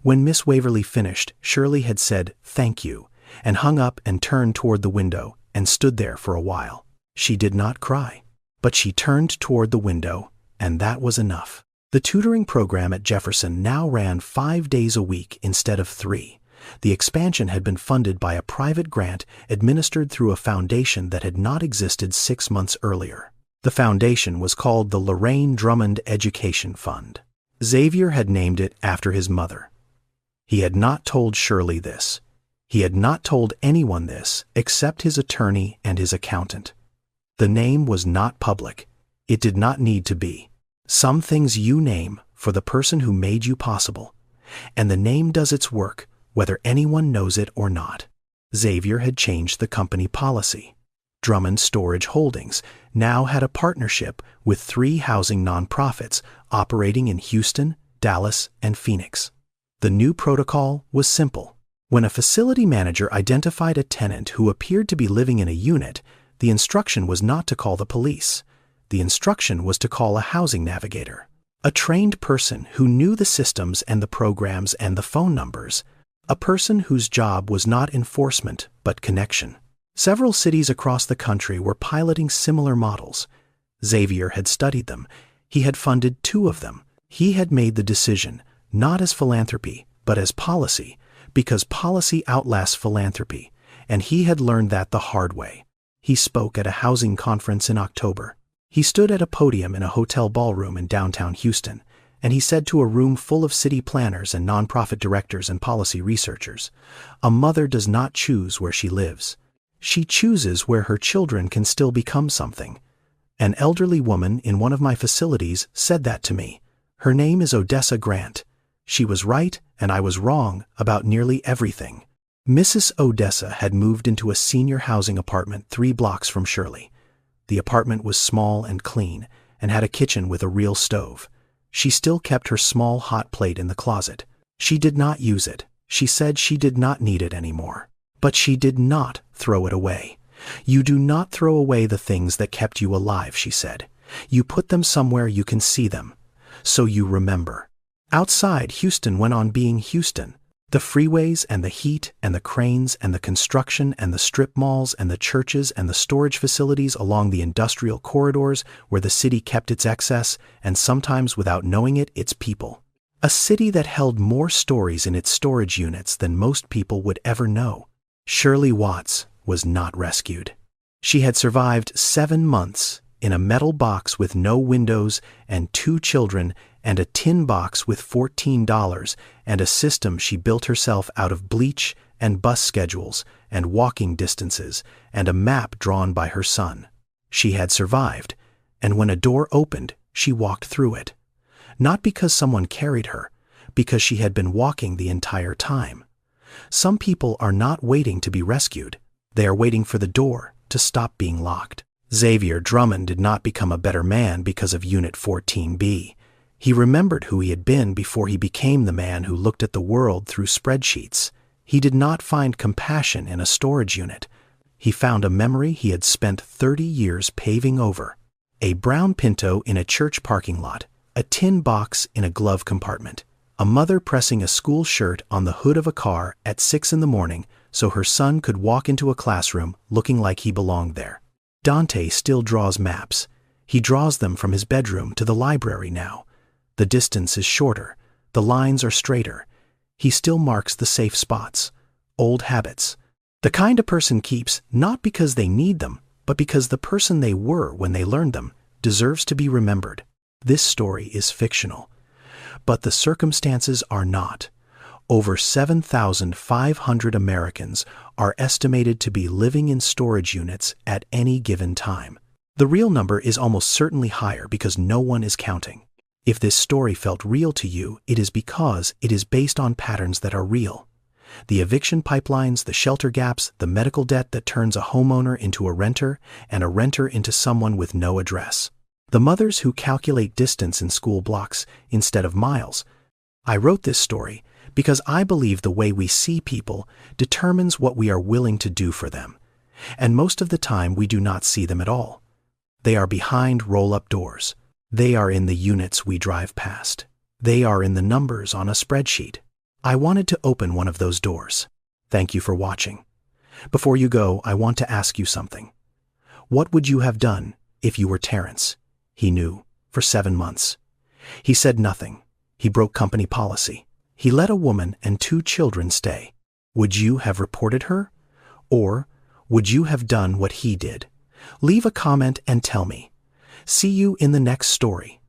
When Miss Waverly finished, Shirley had said, "Thank you," and hung up and turned toward the window and stood there for a while. She did not cry, but she turned toward the window, and that was enough. The tutoring program at Jefferson now ran 5 days a week instead of 3. The expansion had been funded by a private grant administered through a foundation that had not existed 6 months earlier. The foundation was called the Lorraine Drummond Education Fund. Xavier had named it after his mother. He had not told Shirley this. He had not told anyone this except his attorney and his accountant. The name was not public. It did not need to be. Some things you name for the person who made you possible, and the name does its work whether anyone knows it or not. Xavier had changed the company policy. Drummond Storage Holdings now had a partnership with 3 housing nonprofits operating in Houston, Dallas, and Phoenix. The new protocol was simple. When a facility manager identified a tenant who appeared to be living in a unit, the instruction was not to call the police. The instruction was to call a housing navigator, a trained person who knew the systems and the programs and the phone numbers, a person whose job was not enforcement but connection. Several cities across the country were piloting similar models. Xavier had studied them. He had funded 2 of them. He had made the decision, not as philanthropy, but as policy, because policy outlasts philanthropy, and he had learned that the hard way. He spoke at a housing conference in October. He stood at a podium in a hotel ballroom in downtown Houston, and he said to a room full of city planners and nonprofit directors and policy researchers, "A mother does not choose where she lives. She chooses where her children can still become something." An elderly woman in one of my facilities said that to me. Her name is Odessa Grant. She was right and I was wrong about nearly everything. Mrs. Odessa had moved into a senior housing apartment 3 blocks from Shirley. The apartment was small and clean and had a kitchen with a real stove. She still kept her small hot plate in the closet. She did not use it. She said she did not need it anymore. But she did not throw it away. "You do not throw away the things that kept you alive," she said. "You put them somewhere you can see them. So you remember." Outside, Houston went on being Houston. The freeways and the heat and the cranes and the construction and the strip malls and the churches and the storage facilities along the industrial corridors where the city kept its excess, and sometimes without knowing it, its people. A city that held more stories in its storage units than most people would ever know. Shirley Watts was not rescued. She had survived 7 months in a metal box with no windows and 2 children and a tin box with $14 and a system she built herself out of bleach and bus schedules and walking distances and a map drawn by her son. She had survived, and when a door opened, she walked through it. Not because someone carried her, because she had been walking the entire time. Some people are not waiting to be rescued. They are waiting for the door to stop being locked. Xavier Drummond did not become a better man because of Unit 14B. He remembered who he had been before he became the man who looked at the world through spreadsheets. He did not find compassion in a storage unit. He found a memory he had spent 30 years paving over. A brown Pinto in a church parking lot, a tin box in a glove compartment, a mother pressing a school shirt on the hood of a car at 6 in the morning so her son could walk into a classroom looking like he belonged there. Dante still draws maps. He draws them from his bedroom to the library now. The distance is shorter. The lines are straighter. He still marks the safe spots. Old habits. The kind a person keeps not because they need them, but because the person they were when they learned them deserves to be remembered. This story is fictional. But the circumstances are not. Over 7,500 Americans are estimated to be living in storage units at any given time. The real number is almost certainly higher because no one is counting. If this story felt real to you, it is because it is based on patterns that are real. The eviction pipelines, the shelter gaps, the medical debt that turns a homeowner into a renter and a renter into someone with no address. The mothers who calculate distance in school blocks instead of miles. I wrote this story because I believe the way we see people determines what we are willing to do for them. And most of the time we do not see them at all. They are behind roll-up doors. They are in the units we drive past. They are in the numbers on a spreadsheet. I wanted to open one of those doors. Thank you for watching. Before you go, I want to ask you something. What would you have done if you were Terrence? He knew, for 7 months. He said nothing. He broke company policy. He let a woman and 2 children stay. Would you have reported her? Or would you have done what he did? Leave a comment and tell me. See you in the next story.